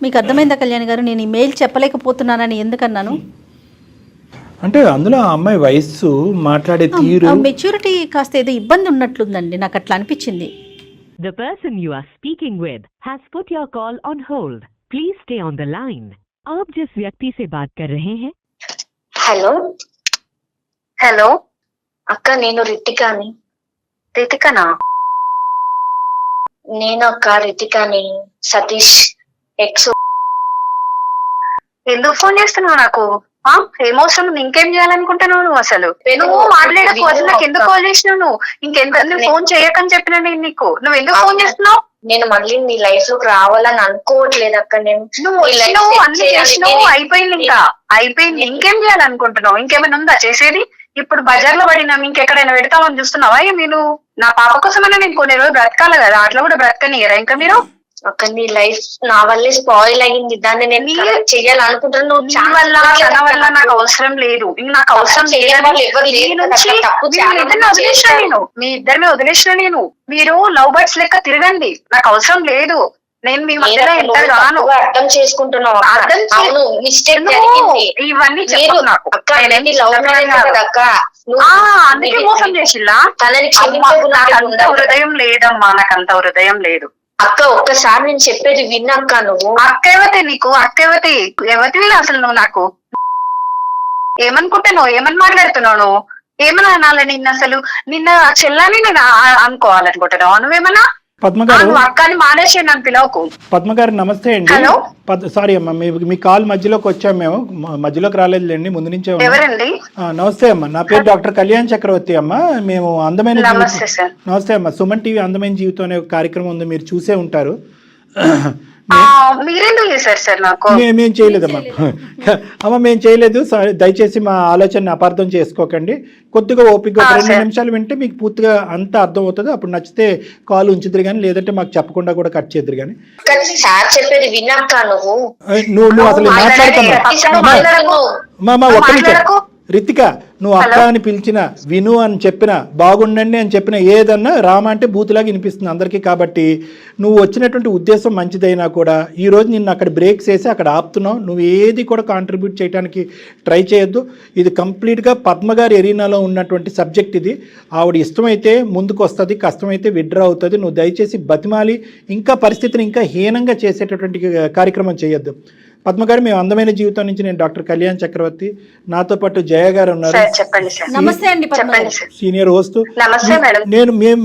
మీకు అర్థమైందా కళ్యాణ్ గారు నేను ఈ మెయిల్ చెప్పలేకపోతున్నానని ఎందుకన్నాను అంటే అందులో ఆ అమ్మాయి వయస్సు, మాట్లాడే తీరు, మెచ్యూరిటీ కాస్త ఏదో ఇబ్బంది ఉన్నట్లుందండి. నాకు అట్లా అనిపించింది. The person you are speaking with has put your call on hold. Please stay on the line. आप जिस व्यक्ति से बात कर रहे हैं. హలో హలో అక్క, నేను రితికాని. రితికనా? నేను అక్క రితికాని, సతీష్ ఎక్స్. ఎందుకు ఫోన్ చేస్తున్నావు నాకు? ఏమవసరం? ఇంకేం చేయాలనుకుంటున్నావు నువ్వు? అసలు నువ్వు మాట్లాడకు. అసలు నాకు ఎందుకు కాల్ చేసినావు నువ్వు? నువ్వు ఫోన్ చేయకని చెప్పిన నేను నీకు. నువ్వు ఎందుకు ఫోన్ చేస్తున్నావు? నేను మళ్ళీ నీ లైఫ్ లోకి రావాలని అనుకోవట్లేదు అక్క. నువ్వు అన్ని చేసినావు, అయిపోయింది. ఇంకా అయిపోయింది. ఇంకేం చేయాలనుకుంటున్నావు? ఇంకేమైనా ఉందా చేసేది? ఇప్పుడు బజార్ లో పడినాం, ఇంకెక్కడైనా పెడతామని చూస్తున్నావా? మీరు నా పాప కోసమైనా నేను కొన్ని రోజులు బ్రతకాలి కదా, అట్లా కూడా బ్రతకనియరా ఇంకా మీరు? అక్క నీ లైఫ్ నా వల్లే స్పాయిల్ అయ్యింది. దాన్ని నేను చెయ్యాలనుకుంటున్నాను. నాకు అవసరం లేదు. నాకు అవసరం మీ ఇద్దరిని వదిలేసిన నేను. మీరు లవ్ బర్డ్స్ లెక్క తిరగండి, నాకు అవసరం లేదు. నేను మీ మధ్యలో ఎంటర్ గాను. అర్థం చేసుకుంటున్నావు. ఇవన్నీ అందుకే మోసం చేసిల్లా? నాకంత హృదయం లేదమ్మా, నాకంత హృదయం లేదు. అక్క ఒక్కసారి నేను చెప్పేది విన్నాక నువ్వు. అక్క ఎవతే నీకు? అక్క ఎవతి అసలు నువ్వు? నాకు ఏమనుకుంటున్నావు? ఏమని మాట్లాడుతున్నావు నువ్వు? ఏమన్నా అనాలి నిన్న? అసలు నిన్న చెల్లని నేను అనుకోవాలనుకుంటున్నావు నువ్వేమన్నా? పద్మ గారు, నువ్వు అక్కని మానేసి నన్ను పిలవకు. పద్మ గారు నమస్తే అండి. హలో. సారీ అమ్మా, మీ కాల్ మధ్యలోకి వచ్చాం, మేము మధ్యలోకి రాలేదులేండి, ముందు నుంచే ఉన్నాం. ఎవరండి? నమస్తే అమ్మా, నా పేరు డాక్టర్ కళ్యాణ్ చక్రవర్తి అమ్మా. మేము అందమైన నమస్తే సార్. నమస్తే అమ్మా. సుమన్ టీవీ అందమైన జీవితం అనే ఒక కార్యక్రమం ఉంది, మీరు చూసే ఉంటారు. మీరెందుకు చేశారు సార్ నాకు? మేము చేయలేదమ్మా. అమ్మ మేము చేయలేదు, దయచేసి మా ఆలోచనని అపార్థం చేసుకోకండి. కొద్దిగా ఓపిక 2 నిమిషాలు వింటే మీకు పూర్తిగా అంతా అర్థం అవుతుంది. అప్పుడు నచ్చితే కాల్ ఉంచుదురు కానీ, లేదంటే మాకు చెప్పకుండా కూడా కట్ చేద్దరు కానీ. సార్ చెప్పేది విన్నాక నువ్వు అసలు మాట్లాడుతున్నావు. ఒక్క నిమిషం రితిక, నువ్వు అక్క అని పిలిచిన, విను అని చెప్పిన, బాగుండండి అని చెప్పిన, ఏదన్నా రామ అంటే బూతులాగా వినిపిస్తుంది అందరికీ. కాబట్టి నువ్వు వచ్చినటువంటి ఉద్దేశం మంచిదైనా కూడా ఈరోజు నిన్ను అక్కడ బ్రేక్స్ వేసి అక్కడ ఆపుతున్నావు. నువ్వు ఏది కూడా కాంట్రిబ్యూట్ చేయడానికి ట్రై చేయొద్దు. ఇది కంప్లీట్గా పద్మగారి ఎరీనాలో ఉన్నటువంటి సబ్జెక్ట్ ఇది. ఆవిడ ఇష్టమైతే ముందుకు వస్తుంది, కష్టమైతే విడ్రా అవుతుంది. నువ్వు దయచేసి బతిమాలి ఇంకా పరిస్థితిని ఇంకా హీనంగా చేసేటటువంటి కార్యక్రమం చేయొద్దు. పద్మగారు, మేము అందమైన జీవితం నుంచి నేను డాక్టర్ కళ్యాణ్ చక్రవర్తి, నాతో పాటు జయ గారు ఉన్నారు, సీనియర్ హోస్ట్.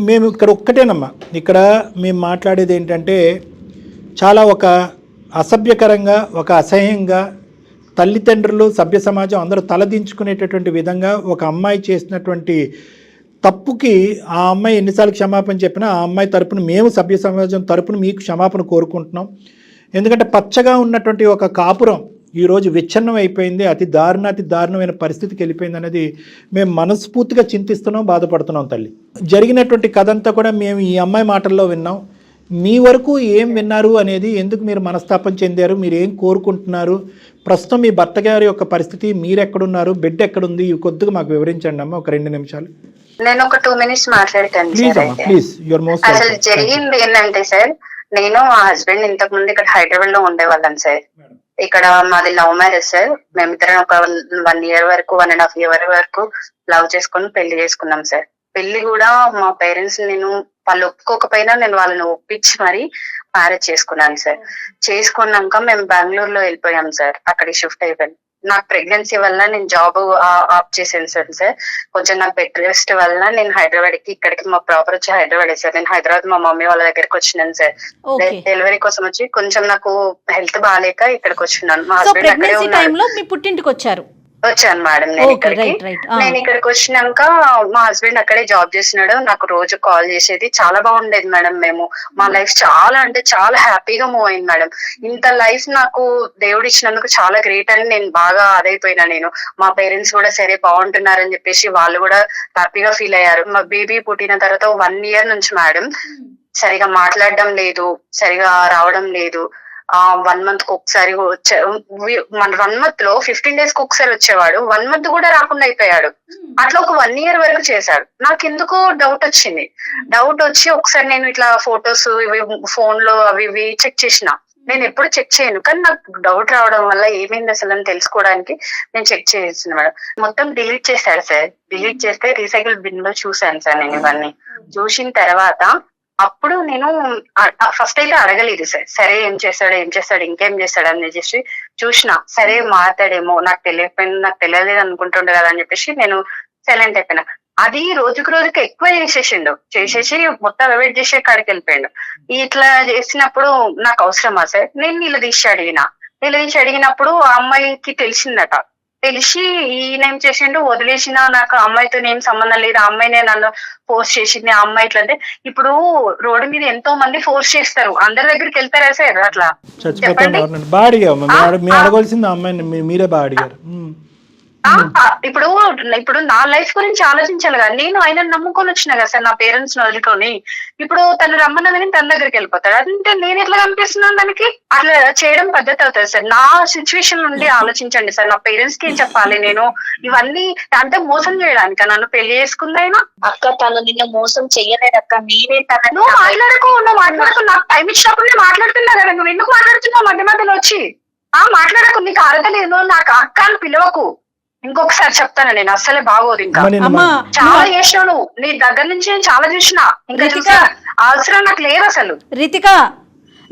మేము ఇక్కడ ఒక్కటేనమ్మా, ఇక్కడ మేము మాట్లాడేది ఏంటంటే చాలా ఒక అసభ్యకరంగా, ఒక అసహ్యంగా, తల్లిదండ్రులు, సభ్య సమాజం అందరూ తలదించుకునేటటువంటి విధంగా ఒక అమ్మాయి చేసినటువంటి తప్పుకి ఆ అమ్మాయి ఎన్నిసార్లు క్షమాపణ చెప్పినా ఆ అమ్మాయి తరపున మేము సభ్య సమాజం తరపున మీకు క్షమాపణ కోరుకుంటున్నాం. ఎందుకంటే పచ్చగా ఉన్నటువంటి ఒక కాపురం ఈరోజు విచ్ఛిన్నం అయిపోయింది, అతి దారుణమైన పరిస్థితికి వెళ్ళిపోయింది అనేది మేము మనస్ఫూర్తిగా చింతిస్తున్నాం, బాధపడుతున్నాం తల్లి. జరిగినటువంటి కథ అంతా కూడా మేము ఈ అమ్మాయి మాటల్లో విన్నాం. మీ వరకు ఏం విన్నారు అనేది, ఎందుకు మీరు మనస్తాపం చెందారు, మీరు ఏం కోరుకుంటున్నారు, ప్రస్తుతం మీ భర్త గారి యొక్క పరిస్థితి, మీరు ఎక్కడున్నారు, బిడ్డ ఎక్కడుంది, ఇవి కొద్దిగా మాకు వివరించండి అమ్మ, ఒక 2 నిమిషాలు. నేను ఒక 2 minutes మాట్లాడతాను. Please, your most. అసలు జరిగింది ఏంటంటే సార్, నేను మా హస్బెండ్ ఇంతకు ముందు ఇక్కడ హైదరాబాద్ లో ఉండేవాళ్ళం సార్. ఇక్కడ మాది లవ్ మ్యారేజ్ సార్. మేమిద్దరం ఒక 1 year వరకు, 1.5 year వరకు లవ్ చేసుకుని పెళ్లి చేసుకున్నాం సార్. పెళ్లి కూడా మా పేరెంట్స్, నేను వాళ్ళు ఒప్పుకోకపోయినా నేను వాళ్ళని ఒప్పించి మరి మ్యారేజ్ చేసుకున్నాను సార్. చేసుకున్నాక మేము బెంగళూరులో వెళ్ళిపోయాం సార్, అక్కడికి షిఫ్ట్ అయిపోయాను. నాకు ప్రెగ్నెన్సీ వల్ల నేను జాబ్ ఆఫ్ చేసాను సార్. కొంచెం నాకు బెడ్ రెస్ట్ వల్ల నేను హైదరాబాద్ కి, ఇక్కడికి మా ప్రాపర్ వచ్చి హైదరాబాద్ సార్. నేను హైదరాబాద్ మా మమ్మీ వాళ్ళ దగ్గరికి వచ్చినాను సార్. డెలివరీ కోసం వచ్చి కొంచెం నాకు హెల్త్ బాగాలేక ఇక్కడికి వచ్చినాను. మా హస్బెండ్ అక్కడే ఉన్నారు. పుట్టింటికి వచ్చారు? వచ్చాను మేడం. నేను ఇక్కడికి వచ్చినాక మా హస్బెండ్ అక్కడే జాబ్ చేసినాడు. నాకు రోజు కాల్ చేసేది, చాలా బాగుండేది మేడం. మేము మా లైఫ్ చాలా అంటే చాలా హ్యాపీగా మూవ్ అయింది మేడం. ఇంత లైఫ్ నాకు దేవుడు ఇచ్చినందుకు చాలా గ్రేట్ అని నేను బాగా అదైపోయినా. నేను మా పేరెంట్స్ కూడా సరే బాగుంటున్నారని చెప్పేసి వాళ్ళు కూడా హ్యాపీగా ఫీల్ అయ్యారు. మా బేబీ పుట్టిన తర్వాత 1 year నుంచి మేడం సరిగా మాట్లాడడం లేదు, సరిగా రావడం లేదు. 1 month కి ఒకసారి 1 month లో 15 days కి ఒకసారి వచ్చేవాడు. 1 month కూడా రాకుండా అయిపోయాడు. అట్లా ఒక 1 year వరకు చేశాడు. నాకు ఎందుకో డౌట్ వచ్చింది. డౌట్ వచ్చి ఒకసారి నేను ఇట్లా ఫొటోస్ ఇవి ఫోన్ లో అవి ఇవి చెక్ చేసిన. నేను ఎప్పుడు చెక్ చేయను, కానీ నాకు డౌట్ రావడం వల్ల ఏమైంది అసలు అని తెలుసుకోవడానికి నేను చెక్ చేసిన మేడం. మొత్తం డిలీట్ చేశాడు సార్. డిలీట్ చేస్తే రీసైకిల్ బిన్ లో చూసాను సార్ నేను ఇవన్నీ. చూసిన తర్వాత అప్పుడు నేను ఫస్ట్ అయితే అడగలేదు సార్, సరే ఏం చేస్తాడు ఇంకేం చేస్తాడు అని చెప్పేసి చూసిన. సరే మాట్లాడేమో, నాకు తెలియలేదు అనుకుంటుండే కదా అని చెప్పేసి నేను సైలెంట్ అయిపోయినా. అది రోజుకు ఎక్కువ చేసేసి మొత్తం అవాయిడ్ చేసే కాడికి వెళ్ళిపోయాడు. ఇట్లా చేసినప్పుడు నాకు అవసరమా సార్? నేను నిలదీసి అడిగినప్పుడు ఆ అమ్మాయికి తెలిసిందట. తెలిసి ఈయనేం చేసిండు, వదిలేసిన, నాకు అమ్మాయితో ఏం సంబంధం లేదు, ఆ అమ్మాయినే నన్ను ఫోర్స్ చేసింది. ఆ అమ్మాయి ఇట్లా అంటే, ఇప్పుడు రోడ్డు మీద ఎంతో మంది ఫోర్స్ చేస్తారు, అందరి దగ్గరికి వెళ్తారా సార్? అట్లా చెప్పండి. మీరే బాగా అడిగారు. ఇప్పుడు నా లైఫ్ గురించి ఆలోచించాలి కదా. నేను ఆయన నమ్ముకొని వచ్చిన కదా సార్, నా పేరెంట్స్ ని వదులుకొని. ఇప్పుడు తను రమ్మన్నదని తన దగ్గరికి వెళ్ళిపోతాడు. అదంటే నేను ఎట్లా కనిపిస్తున్నాను దానికి? అట్లా చేయడం పద్ధతి అవుతుంది సార్. నా సిచ్యువేషన్ నుండి ఆలోచించండి సార్. నా పేరెంట్స్ కి ఏం చెప్పాలి నేను? ఇవన్నీ అంటే మోసం చేయడానికి నన్ను పెళ్లి చేసుకుందైనా? అక్క, తను నిన్న మోసం చెయ్యలేదు అక్క, నేనే తన. నువ్వు మాట్లాడకు. నాకు టైం ఇచ్చినప్పుడు నేను మాట్లాడుతున్నా కదా, నువ్వు ఎందుకు మాట్లాడుతున్నావు మధ్య మధ్యలో వచ్చి? మాట్లాడకు, నీకు అర్హత లేదు, నాకు అక్క అని పిలవకు. ఇంకొకసారి చెప్తాను, నేను అస్సలే బాగోదు. ఇంకా చాలా చేసినావు నువ్వు, నీ దగ్గర నుంచి నేను చాలా చూసినా. ఇంకా చూసా అవసరం నాకు లేదు అసలు. రితిక,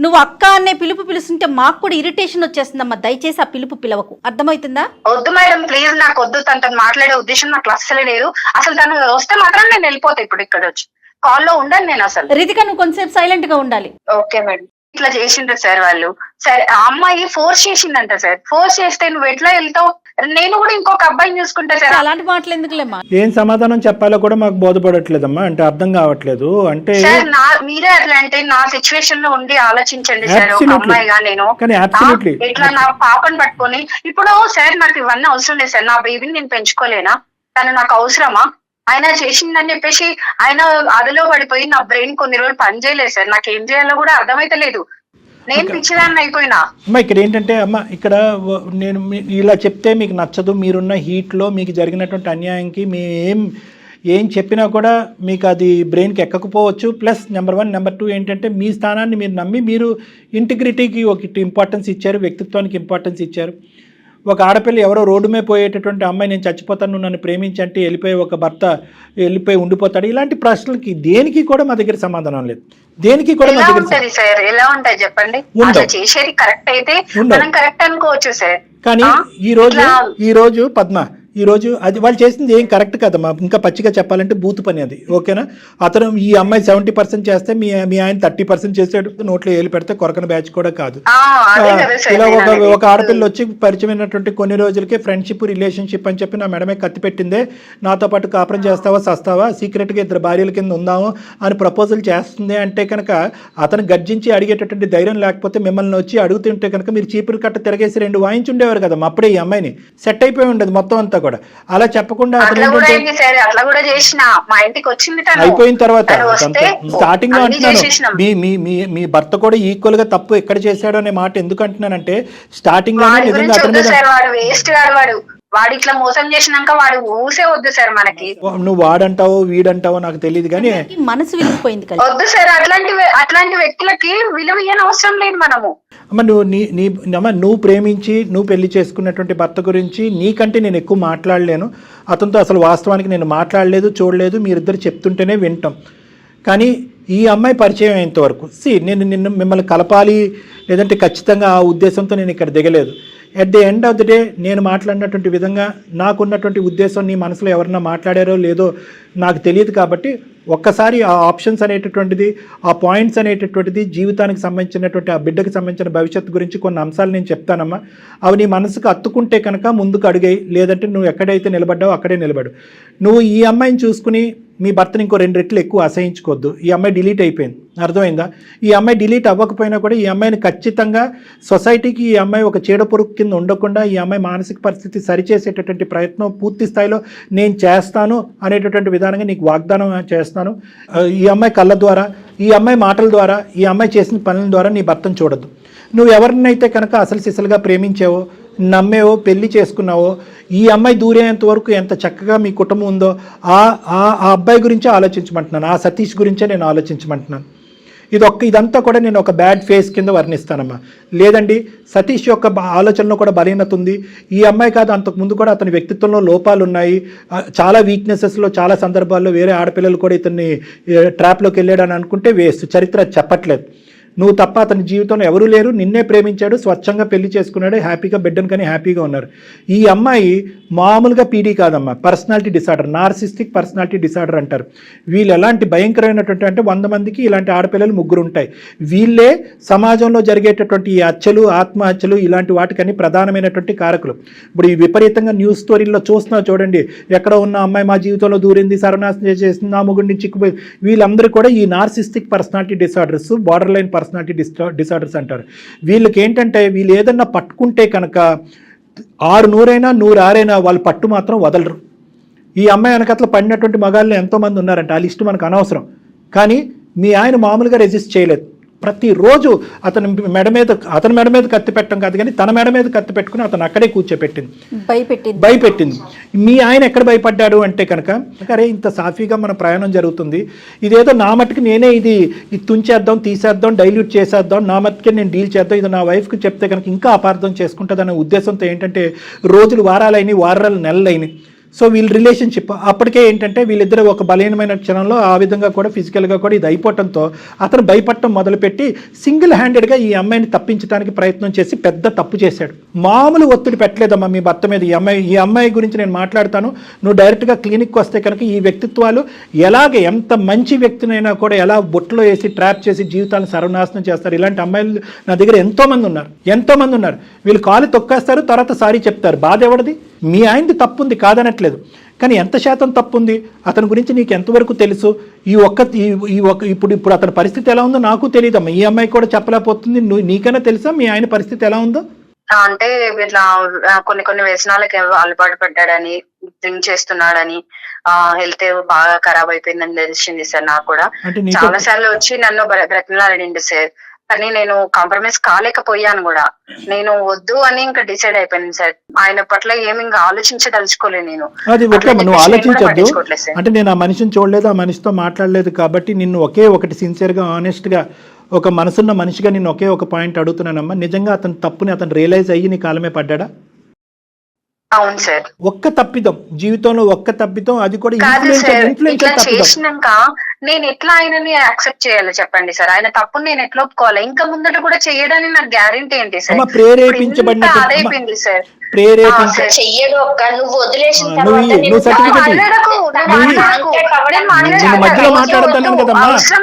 నువ్వు అక్క అనే పిలుపు పిలుస్తుంటే మాకు కూడా ఇరిటేషన్ వచ్చేస్తుందమ్మా. దయచేసి ఆ పిలుపు పిలవకు, అర్థమవుతుందా? వద్దు మేడం ప్లీజ్, నాకు వద్దు. తనతో మాట్లాడే ఉద్దేశం నాకు అస్సలే లేదు. అసలు తను వస్తే మాత్రం నేను వెళ్ళిపోతా. ఇప్పుడు ఇక్కడ వచ్చి కాల్లో ఉండను నేను అసలు. రితిక నువ్వు కొంచెంసేపు సైలెంట్ గా ఉండాలి. Okay madam. ఇట్లా చేసిండ్రు సార్ వాళ్ళు. సరే ఆ అమ్మాయి ఫోర్స్ చేసిందంట సార్. ఫోర్స్ చేస్తే నువ్వు ఎట్లా వెళ్తావు? నేను కూడా ఇంకొక అబ్బాయిని చూసుకుంటా సార్. అలాంటి మాటలు ఎందుకులేమ్మా? ఏం సమాధానం చెప్పాలో కూడా మాకు బోధపడట్లేదమ్మా, అంటే అర్థం కావట్లేదు. అంటే సార్ మీరే అట్లా అంటే నా సిచ్యువేషన్ లో ఉండి ఆలోచించండి సార్. ఒక అమ్మాయిగా నేను ఇట్లా నా పాపను పట్టుకొని ఇప్పుడు సార్ నాకు ఇవన్నీ అవసరం లేదు సార్. నా బేబీని నేను పెంచుకోలేనా? తను నాకు అవసరమా? ఆయన చేసిందని చెప్పేసి ఆయన అదిలో పడిపోయి నా బ్రెయిన్ కొన్ని రోజులు పని చేయలేదు సార్. నాకు ఏం చేయాలో కూడా అర్థమైతలేదు. నేను పిచ్చిదాన్ని అయిపోయినా. అమ్మా ఇక్కడ ఏంటంటే అమ్మ ఇక్కడ నేను ఇలా చెప్తే మీకు నచ్చదు, మీరున్న హీట్లో మీకు జరిగినటువంటి అన్యాయంకి ఏం చెప్పినా కూడా మీకు అది బ్రెయిన్కి ఎక్కకపోవచ్చు. ప్లస్ నెంబర్ 1, నెంబర్ 2 ఏంటంటే మీ స్థానాన్ని మీరు నమ్మి మీరు ఇంటిగ్రిటీకి ఒక ఇంపార్టెన్స్ ఇచ్చారు, వ్యక్తిత్వానికి ఇంపార్టెన్స్ ఇచ్చారు. ఒక ఆడపిల్ల ఎవరో రోడ్డు మీద పోయేటటువంటి అమ్మాయి నేను చచ్చిపోతాను నన్ను ప్రేమించంటే వెళ్ళిపోయి ఒక భర్త వెళ్ళిపోయి ఉండిపోతాడు. ఇలాంటి ప్రశ్నలకి దేనికి కూడా మా దగ్గర సమాధానం లేదు. దేనికి కూడా మా దగ్గర సార్ ఎలా ఉంటాయి చెప్పండి? చేసేది కరెక్ట్ అయితే మనం కరెక్ట్ అనుకోవచ్చు సార్. కానీ ఈ రోజు పద్మ అది వాళ్ళు చేసింది ఏం కరెక్ట్ కదమ్మా. ఇంకా పచ్చిగా చెప్పాలంటే బూత్ పని అది. ఓకేనా? అతను ఈ అమ్మాయి 70% చేస్తే మీ ఆయన 30% చేసాడు. నోట్లో ఏలు పెడితే కొరకన బ్యాచ్ కూడా కాదు. ఇలా ఒక ఆడపిల్ల వచ్చి పరిచయమైనటువంటి కొన్ని రోజులకే ఫ్రెండ్షిప్ రిలేషన్షిప్ అని చెప్పి నా మెడమే కత్తి పెట్టిందే, నాతో పాటు కాపురం చేస్తావా సస్తావా, సీక్రెట్గా 2 భార్యల కింద ఉందాము అని ప్రపోజల్ చేస్తుంది అంటే కనుక అతను గర్జించి అడిగేటటువంటి ధైర్యం లేకపోతే మిమ్మల్ని వచ్చి అడుగుతుంటే కనుక మీరు చీపురు కట్ట తిరగేసి 2 వాయించుండేవారు కదమ్మా. అప్పుడే ఈ అమ్మాయిని సెట్ అయిపోయి ఉండదు మొత్తం అంతా కూడా. అలా చెప్పకుండా అయిపోయిన తర్వాత స్టార్టింగ్ లో అంటున్నాను మీ భర్త కూడా ఈక్వల్ గా తప్పు ఎక్కడ చేశాడు అనే మాట ఎందుకు అంటున్నానంటే స్టార్టింగ్ లో వాడు ఇట్లా మోసం చేసినాక వాడు ఊసే వద్దు సార్ మనకి. నువ్వు వాడంటావో వీడంటావో నాకు తెలియదు కానీ మనసు విలిగిపోయింది కదా. వద్దు సార్ అట్లాంటి వ్యక్తులకి విలువ ఇయ్యని అవసరం లేదు మనము. అమ్మ నువ్వు ప్రేమించి నువ్వు పెళ్లి చేసుకున్నటువంటి భర్త గురించి నీకంటే నేను ఎక్కువ మాట్లాడలేను. అతనితో అసలు వాస్తవానికి నేను మాట్లాడలేదు, చూడలేదు, మీరిద్దరు చెప్తుంటేనే వింటాం. కానీ ఈ అమ్మాయి పరిచయం అయ్యేంతవరకు నేను మిమ్మల్ని కలపాలి లేదంటే ఖచ్చితంగా ఆ ఉద్దేశంతో నేను ఇక్కడ దిగలేదు. At the end of the day నేను మాట్లాడినటువంటి విధంగా నాకున్నటువంటి ఉద్దేశం నీ మనసులో ఎవరన్నా మాట్లాడారో లేదో నాకు తెలియదు. కాబట్టి ఒక్కసారి ఆ ఆప్షన్స్ అనేటటువంటిది, ఆ పాయింట్స్ అనేటటువంటిది, జీవితానికి సంబంధించినటువంటి ఆ బిడ్డకు సంబంధించిన భవిష్యత్తు గురించి కొన్ని అంశాలు నేను చెప్తానమ్మా. అవి నీ మనసుకు అత్తుకుంటే కనుక ముందుకు అడిగాయి, లేదంటే నువ్వు ఎక్కడైతే నిలబడ్డావో అక్కడే నిలబడు. నువ్వు ఈ అమ్మాయిని చూసుకుని మీ భర్తని ఇంకో 2 రెట్లు ఎక్కువ అసహించుకోవద్దు. ఈ అమ్మాయి డిలీట్ అయిపోయింది, అర్థమైందా? ఈ అమ్మాయి డిలీట్ అవ్వకపోయినా కూడా ఈ అమ్మాయిని ఖచ్చితంగా సొసైటీకి ఈ అమ్మాయి ఒక చీడపురుగు కింద ఉండకుండా ఈ అమ్మాయి మానసిక పరిస్థితి సరిచేసేటటువంటి ప్రయత్నం పూర్తి స్థాయిలో నేను చేస్తాను అనేటటువంటి విధానంగా నీకు వాగ్దానం చేస్తాను. ఈ అమ్మాయి కళ్ళ ద్వారా, ఈ అమ్మాయి మాటల ద్వారా, ఈ అమ్మాయి చేసిన పనుల ద్వారా నీ భర్తను చూడద్దు. నువ్వు ఎవరినైతే కనుక అసలు సిసలుగా ప్రేమించావో, నమ్మేవో, పెళ్లి చేసుకున్నావో, ఈ అమ్మాయి దూరేంత వరకు ఎంత చక్కగా మీ కుటుంబం ఉందో ఆ అబ్బాయి గురించే ఆలోచించమంటున్నాను. ఆ సతీష్ గురించే నేను ఆలోచించమంటున్నాను. ఇదంతా కూడా నేను ఒక బ్యాడ్ ఫేస్ కింద వర్ణిస్తానమ్మా. లేదండి సతీష్ యొక్క ఆలోచనలో కూడా బలహీనత ఉంది. ఈ అమ్మాయి కాదు, అంతకుముందు కూడా అతని వ్యక్తిత్వంలో లోపాలు ఉన్నాయి. చాలా వీక్నెసెస్లో చాలా సందర్భాల్లో వేరే ఆడపిల్లలు కూడా ఇతన్ని ట్రాప్లోకి వెళ్ళాడని అనుకుంటే వేస్ట్. చరిత్ర చెప్పట్లేదు. నువ్వు తప్ప అతని జీవితంలో ఎవరూ లేరు. నిన్నే ప్రేమించాడు, స్వచ్ఛంగా పెళ్లి చేసుకున్నాడు, హ్యాపీగా బిడ్డను కానీ హ్యాపీగా ఉన్నారు. ఈ అమ్మాయి మామూలుగా పీడీ కాదమ్మా, personality disorder, narcissistic personality disorder అంటారు. వీళ్ళు ఎలాంటి భయంకరమైనటువంటి అంటే 100 మందికి ఇలాంటి ఆడపిల్లలు 3 ఉంటాయి. వీళ్ళే సమాజంలో జరిగేటటువంటి ఈ హత్యలు, ఆత్మహత్యలు ఇలాంటి వాటికని ప్రధానమైనటువంటి కారకులు. ఇప్పుడు ఈ విపరీతంగా న్యూస్ స్టోరీల్లో చూస్తున్నా చూడండి, ఎక్కడ ఉన్న అమ్మాయి మా జీవితంలో దూరింది, సర్వనాశనం చేసింది, నా మొగుడిని చిక్కుపోయి, వీళ్ళందరూ కూడా ఈ narcissistic personality disorders, border line personality disorders అంటారు. వీళ్ళకి ఏంటంటే వీళ్ళు ఏదన్నా పట్టుకుంటే కనుక 600 100 వాళ్ళు పట్టు మాత్రం వదలరు. ఈ అమ్మాయి వెనకట్ల పడినటువంటి మగాళ్ళు ఎంతోమంది ఉన్నారంట, ఆ లిస్టు మనకు అనవసరం. కానీ మీ ఆయన మామూలుగా రెసిస్ట్ చేయలేదు. ప్రతిరోజు అతని మెడ మీద కత్తి పెట్టడం కాదు కానీ తన మెడ మీద కత్తి పెట్టుకుని అతను అక్కడే కూర్చోపెట్టింది, భయపెట్టింది. మీ ఆయన ఎక్కడ భయపడ్డాడు అంటే కనుక, అరే ఇంత సాఫీగా మన ప్రయాణం జరుగుతుంది, ఇదేదో నా మట్టుకు నేనే ఇది తుంచేద్దాం, తీసేద్దాం, డైల్యూట్ చేసేద్దాం, నా మట్టుకే నేను డీల్ చేద్దాం, ఇది నా వైఫ్కి చెప్తే కనుక ఇంకా అపార్థం చేసుకుంటుందనే ఉద్దేశంతో ఏంటంటే రోజులు వారాలైనవి, వారాలు నెలలైనవి. సో వీళ్ళ రిలేషన్షిప్ అప్పటికే ఏంటంటే వీళ్ళిద్దరు ఒక బలహీనమైన క్షణంలో ఆ విధంగా కూడా ఫిజికల్గా కూడా ఇది అయిపోవటంతో అతను భయపడటం మొదలుపెట్టి సింగిల్ హ్యాండెడ్గా ఈ అమ్మాయిని తప్పించడానికి ప్రయత్నం చేసి పెద్ద తప్పు చేశాడు. మామూలు ఒత్తిడి పెట్టలేదమ్మా మీ భర్త మీద. ఈ అమ్మాయి గురించి నేను మాట్లాడతాను, నువ్వు డైరెక్ట్గా క్లినిక్కి వస్తే కనుక ఈ వ్యక్తిత్వాలు ఎలాగ ఎంత మంచి వ్యక్తినైనా కూడా ఎలా బొట్లో వేసి ట్రాప్ చేసి జీవితాలను సర్వనాశనం చేస్తారు. ఇలాంటి అమ్మాయిలు నా దగ్గర ఎంతోమంది ఉన్నారు. వీళ్ళు కాలు తొక్కేస్తారు, తర్వాత సారీ చెప్తారు. బాధ ఎవరిది? మీ ఆయనది తప్పుంది కాదనట్లేదు, కానీ ఎంత శాతం తప్పుంది? అతని గురించి నీకు ఎంతవరకు తెలుసు? ఇప్పుడు అతని పరిస్థితి ఎలా ఉందో నాకు తెలియదమ్మా. ఈ అమ్మాయి కూడా చెప్పలేకపోతుంది. నీకైనా తెలుసా మీ ఆయన పరిస్థితి ఎలా ఉందో? అంటే ఇట్లా కొన్ని వ్యసనాలకి అలవాటు పడ్డాడని, డ్రింక్ చేస్తున్నాడని, హెల్త్ బాగా ఖరాబ్ అయిపోయిందని తెలిసింది సార్. నాకు కూడా చాలా సార్లు వచ్చి నన్ను బ్రతిమలాడిండు సార్, కానీ నేను కాంప్రమైజ్ కాలేకపోయాను కూడా. నేను వద్దు అని ఇంకా డిసైడ్ అయిపోయాను సార్. ఆయన పట్ల ఏమి ఇంకా ఆలోచించదలుచుకోలేదు నేను. అది ఓకే, నువ్వు ఆలోచించద్దు. అంటే నేను ఆ మనిషిని చూడలేదు, ఆ మనిషితో మాట్లాడలేదు కాబట్టి నిన్ను ఒకే ఒకటి సిన్సియర్గా ఆనెస్ట్గా ఒక మనసున్న మనిషిగా నిన్ను ఒకే ఒక పాయింట్ అడుగుతున్నానమ్మా. నిజంగా అతని తప్పుని అతను రియలైజ్ అయ్యి నీ కాలమే పడ్డాడా? అవును సార్. ఒక్క తప్పిదం జీవితంలో, ఒక్క తప్పిదం, అది కూడా ఇట్లా చేసినాక నేను ఎట్లా ఆయనని యాక్సెప్ట్ చేయాలి చెప్పండి సార్? ఆయన తప్పుని నేను ఎట్లా ఒప్పుకోవాలి? ఇంకా ముందట కూడా చేయడానికి నాకు గ్యారెంటీ ఏంటి సార్? ప్రేరేపించబడిన సార్ చెయ్యడు ఒక్క నువ్వు వదిలేసిన అవసరం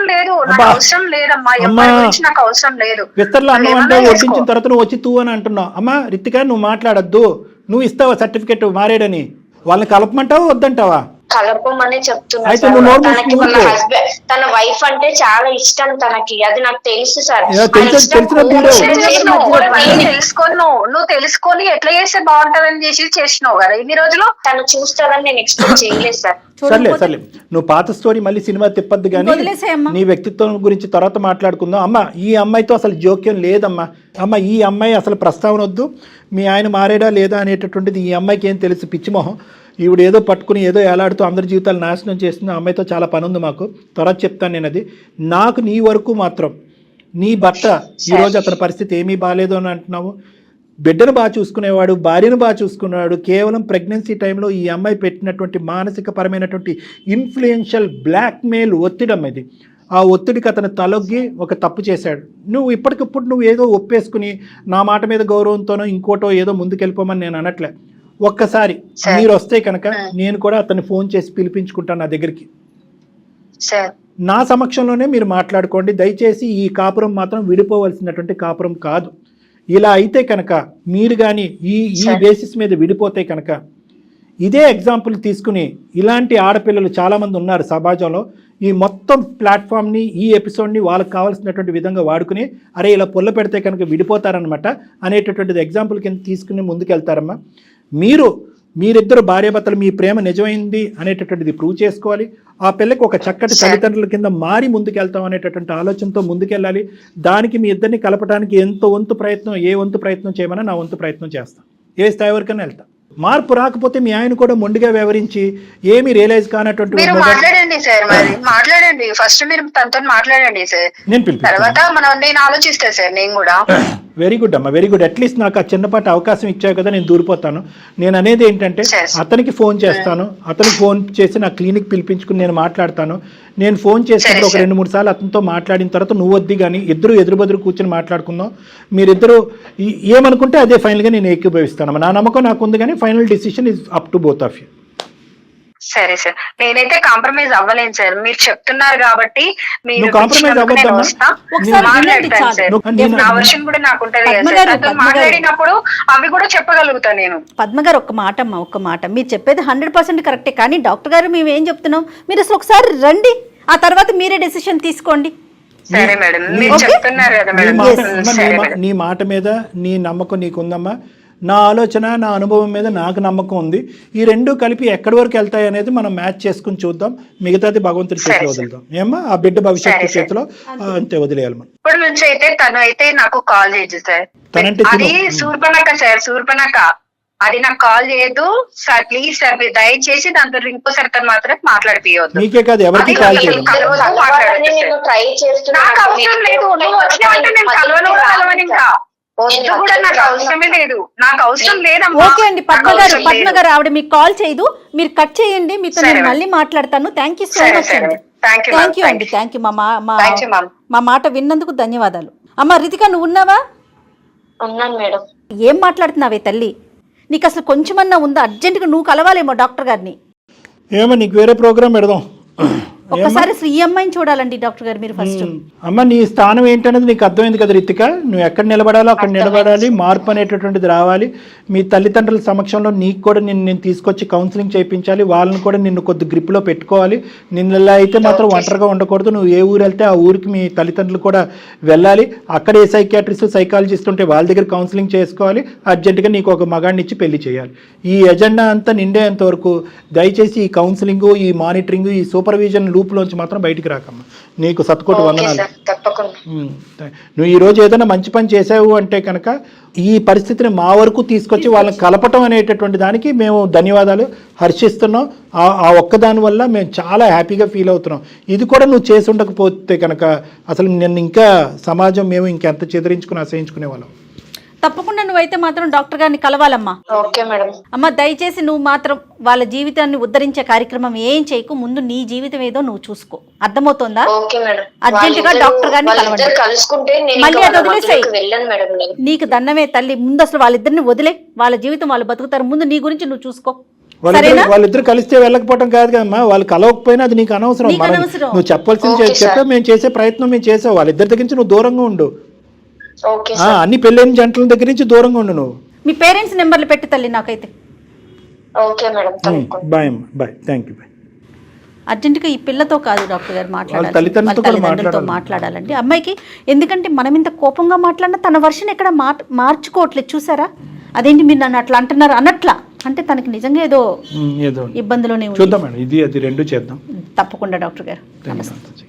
లేదు, నాకు అవసరం లేదమ్మా, ఎవరి గురించి నాకు అవసరం లేదు. విస్తరలో అన్నం అంటే వడ్డించిన తర్వాత నువ్వు వచ్చి తూ అని అంటున్నావు. అమ్మా రితిక, నువ్వు మాట్లాడద్దు. నువ్వు ఇస్తావా సర్టిఫికెట్ మారేడని? వాళ్ళని కలపమంటావా వద్దంటావా? కలపమనే చెప్తున్నా. తన వైఫ్ అంటే చాలా ఇష్టం తనకి, అది నాకు తెలుసు సార్. నువ్వు తెలుసుకొని ఎట్లా చేస్తే బాగుంటదని చేసినావు కదా ఇన్ని రోజులు. తను చూస్తారని నేను ఎక్స్పెక్ట్ చేయలేదు సార్. సర్లే నువ్వు పాత స్టోరీ మళ్ళీ సినిమా తిప్పద్దు కానీ నీ వ్యక్తిత్వం గురించి తర్వాత మాట్లాడుకుందాం. అమ్మ ఈ అమ్మాయితో అసలు జోక్యం లేదమ్మా. అమ్మ ఈ అమ్మాయి అసలు ప్రస్తావన వద్దు. మీ ఆయన మారేడా లేదా అనేటటువంటిది ఈ అమ్మాయికి ఏం తెలుసు? పిచ్చిమోహం. ఈవిడ ఏదో పట్టుకుని ఏదో ఏలాడుతూ అందరి జీవితాలు నాశనం చేస్తుంది. అమ్మాయితో చాలా పని ఉంది మాకు, తర్వాత చెప్తాను నేను అది. నాకు నీ వరకు మాత్రం నీ భర్త ఈరోజు అతని పరిస్థితి ఏమీ బాగాలేదు అని అంటున్నావు. బిడ్డను బాగా చూసుకునేవాడు, భార్యను బాగా చూసుకునేవాడు. కేవలం ప్రెగ్నెన్సీ టైంలో ఈ అమ్మాయి పెట్టినటువంటి మానసిక పరమైనటువంటి ఇన్ఫ్లుయెన్షియల్ బ్లాక్మెయిల్ ఒత్తిడి ఇది. ఆ ఒత్తిడికి అతను తలొగ్గి ఒక తప్పు చేశాడు. నువ్వు ఇప్పటికిప్పుడు నువ్వు ఏదో ఒప్పేసుకుని నా మాట మీద గౌరవంతోనో ఇంకోటో ఏదో ముందుకెళ్ళిపోమని నేను అనట్లే. ఒక్కసారి మీరు వస్తే కనుక నేను కూడా అతన్ని ఫోన్ చేసి పిలిపించుకుంటాను నా దగ్గరికి. నా సమక్షంలోనే మీరు మాట్లాడుకోండి. దయచేసి ఈ కాపురం మాత్రం విడిపోవలసినటువంటి కాపురం కాదు. ఇలా అయితే కనుక మీరు కానీ ఈ బేసిస్ మీద విడిపోతే కనుక ఇదే ఎగ్జాంపుల్ తీసుకుని ఇలాంటి ఆడపిల్లలు చాలామంది ఉన్నారు సమాజంలో. ఈ మొత్తం ప్లాట్ఫామ్ని, ఈ ఎపిసోడ్ని వాళ్ళకి కావాల్సినటువంటి విధంగా వాడుకుని అరే ఇలా పొల్ల పెడితే కనుక విడిపోతారనమాట అనేటటువంటిది ఎగ్జాంపుల్ కింద తీసుకుని ముందుకెళ్తారమ్మా. మీరిద్దరు భార్యాభర్తలు మీ ప్రేమ నిజమైంది అనేటటువంటిది ప్రూవ్ చేసుకోవాలి. ఆ పిల్లకి ఒక చక్కటి తల్లిదండ్రుల కింద మారి ముందుకెళ్తాం అనేటటువంటి ఆలోచనతో ముందుకెళ్ళాలి. దానికి మీ ఇద్దరిని కలపడానికి ఏ వంతు ప్రయత్నం చేయమన్నా నా వంతు ప్రయత్నం చేస్తాం. ఏ స్థాయి వరకైనా వెళ్తాం. మార్పు రాకపోతే మీ ఆయన కూడా మొండిగా వ్యవహరించి ఏమీ రియలైజ్ కానటువంటి మాట్లాడండి సార్. మరి మాట్లాడండి, ఫస్ట్ మీరు తనతో మాట్లాడండి సార్. తర్వాత నేను ఆలోచిస్తాను సార్. నేను కూడా వెరీ గుడ్ అమ్మా, వెరీ గుడ్. అట్లీస్ట్ నాకు ఆ చిన్నపాటి అవకాశం ఇచ్చావు కదా, నేను దూరిపోతాను. నేను అనేది ఏంటంటే అతనికి ఫోన్ చేస్తాను, అతనికి ఫోన్ చేసి నా క్లినిక్ పిలిపించుకుని నేను మాట్లాడతాను. నేను ఫోన్ చేసినప్పుడు ఒక 2-3 సార్లు అతనితో మాట్లాడిన తర్వాత నువ్వు వద్ది కానీ ఇద్దరు ఎదురు కూర్చొని మాట్లాడుకుందాం. మీరిద్దరు ఏమనుకుంటే అదే ఫైనల్గా నేను ఏకీభవిస్తాను. నా నమ్మకం నాకు ఉంది కానీ final decision is up to both of you. సరే సార్, నేనైతే కాంప్రమైజ్ అవ్వలేను సార్. మీరు చెప్తున్నారు కాబట్టి మాట్లాడినప్పుడు అవి కూడా చెప్పగలుగుతా నేను. పద్మ గారు ఒక్క మాట మీరు చెప్పేది 100% కరెక్టే, కానీ డాక్టర్ గారు మేము ఏం చెప్తున్నాం, మీరు అసలు ఒకసారి రండి, ఆ తర్వాత మీరే డెసిషన్ తీసుకోండి. సరే మేడం, మీరు చెప్తున్నారు కదా మేడం. నీ మాట మీద నీ నమ్మకం నీకుందమ్మా. నా ఆలోచన, నా అనుభవం మీద నాకు నమ్మకం ఉంది. ఈ రెండు కలిపి ఎక్కడి వరకు వెళ్తాయి అనేది మనం మ్యాచ్ చేసుకుని చూద్దాం. మిగతాది భగవంతుడి చేతిలో వదులుదాం. ఏమ్మా ఆ బిడ్డ భవిష్యత్తు చేతిలో అంతే వదిలేయాలి మనం. ఇప్పటి నుంచి అయితే తను అయితే నాకు కాల్ చేయదు సార్. అది శూర్పణఖ సార్, శూర్పణఖ. అది నాకు కాల్ చేయదు సార్. ప్లీజ్ సార్, మీరు దయచేసి దాంతో ఇంకోసారి తను మాత్రం మాట్లాడిపోవద్దు. మీకే కాదు ఎవరికి కాల్ చేయదు. నాకు అవసరం లేదు, నువ్వు వచ్చినావంటే నేను కలవను కూడా కలవను. ఇంకా వద్దు కూడా, నాకు అవసరమే లేదు, నాకు అవసరం లేదమ్మా. ఓకే అండి, నాకు పద్మ గారు అవసరం పద్మ లేదు. గారు ఆవిడ మీకు కాల్ చేయదు, మీరు కట్ చేయండి, మీతో సరే నేను మేడం. మళ్ళీ మాట్లాడతాను. థ్యాంక్ యూ సో సరే, మచ్ సరే. అండి. Thank you, thank you ma'am. అండి, thank you. Thank you, ma'am. మా మాట విన్నందుకు ధన్యవాదాలు. అమ్మ రితిక, నువ్వు ఉన్నావా? ఉన్నాను మేడం. ఏం మాట్లాడుతున్నావే తల్లి? నీకు అసలు కొంచెమన్నా ఉందా? అర్జెంటుగా నువ్వు కలవాలేమో డాక్టర్ గారిని. ఏమో నీకు వేరే ప్రోగ్రామ్ పెడదాం. ఒక్కసారి అసలు ఈ అమ్మాయిని చూడాలండి డాక్టర్ గారు మీరు ఫస్ట్. అమ్మ నీ స్థానం ఏంటనేది నీకు అర్థమైంది కదా రితిక. నువ్వు ఎక్కడ నిలబడాలో అక్కడ నిలబడాలి, మార్పు అనేటటువంటిది రావాలి. మీ తల్లిదండ్రుల సమక్షంలో నీకు కూడా నేను తీసుకొచ్చి కౌన్సిలింగ్ చేయించాలి, వాళ్ళని కూడా నిన్ను కొద్ది గ్రిప్లో పెట్టుకోవాలి. నిన్ను ఇలా అయితే మాత్రం ఒంటరిగా ఉండకూడదు. నువ్వు ఏ ఊరు వెళ్తే ఆ ఊరికి మీ తల్లిదండ్రులు కూడా వెళ్ళాలి. అక్కడ ఏ సైకియాట్రిస్ట్ సైకాలజిస్ట్ ఉంటే వాళ్ళ దగ్గర కౌన్సిలింగ్ చేసుకోవాలి. అర్జెంటుగా నీకు ఒక మగాడిని ఇచ్చి పెళ్లి చేయాలి. ఈ ఎజెండా అంతా నిండేంత వరకు దయచేసి ఈ కౌన్సిలింగ్, ఈ మానిటరింగ్, ఈ సూపర్విజన్ లూప్లోంచి మాత్రం బయటికి రాకమ్మా. నీకు సత్కోటి వందనాలు. నువ్వు ఈరోజు ఏదైనా మంచి పని చేసావు అంటే కనుక ఈ పరిస్థితిని మా వరకు తీసుకొచ్చి వాళ్ళని కలపటం అనేటటువంటి దానికి మేము ధన్యవాదాలు హర్షిస్తున్నాం. ఆ ఒక్కదాని వల్ల మేము చాలా హ్యాపీగా ఫీల్ అవుతున్నాం. ఇది కూడా నువ్వు చేసి ఉండకపోతే కనుక అసలు నిన్ను ఇంకా సమాజం మేము ఇంకెంత చెదిరించుకుని అసహించుకునే వాళ్ళం. తప్పకుండా నువ్వైతే మాత్రం డాక్టర్ గారిని కలవాలమ్మా. Okay madam. అమ్మ దయచేసి నువ్వు మాత్రం వాళ్ళ జీవితాన్ని ఉద్ధరించే కార్యక్రమం ఏం చేయకు. ముందు నీ జీవితం ఏదో నువ్వు చూసుకో. అర్థమవుతోందా? Okay madam. అర్జెంటుగా డాక్టర్ గారిని కలవండి. కలుసుకుంటే మళ్ళీ అది వదిలేసాయి. వెళ్ళను మేడం నేను. నీకు దండమే తల్లి. ముందు అసలు వాళ్ళిద్దరిని వదిలే, వాళ్ళ జీవితం వాళ్ళు బతుకుతారు. ముందు నీ గురించి నువ్వు చూసుకో. వాళ్ళిద్దరు కలిస్తే వెళ్ళకపోవటం కాదు కదమ్మా, వాళ్ళు కలవకపోయినా అది నీకు అనవసరం. నువ్వు చెప్పాల్సింది చెప్పే మేము చేసే ప్రయత్నం మేము చేసావు. వాళ్ళిద్దరి దగ్గర నుంచి నువ్వు దూరంగా ఉండు. అన్ని పెళ్ళైన జంటల దగ్గర నుంచి దూరంగా ఉండు. నువ్వు మీ పేరెంట్స్ నెంబర్లు పెట్టి తల్లి నాకైతే. Okay madam. బాయ్ అమ్మా, బాయ్. Thank you. బాయ్. అర్జెంటుగా ఈ పిల్లతో కాదు డాక్టర్ గారు మాట్లాడాలి, తల్లిదండ్రులతో తల్లిదండ్రులతో మాట్లాడాలండి అమ్మాయికి. ఎందుకంటే మనం ఇంత కోపంగా మాట్లాడినా తన వర్షన్ ఎక్కడ మార్చుకోవట్లేదు. చూసారా? అదేంటి మీరు నన్ను అట్లా అంటున్నారు అన్నట్లా, అంటే తనకి నిజంగా ఏదో ఇబ్బందులోనే చూద్దాం మేడం, ఇది అది రెండు చేద్దాం. తప్పకుండా డాక్టర్ గారు. నమస్తే.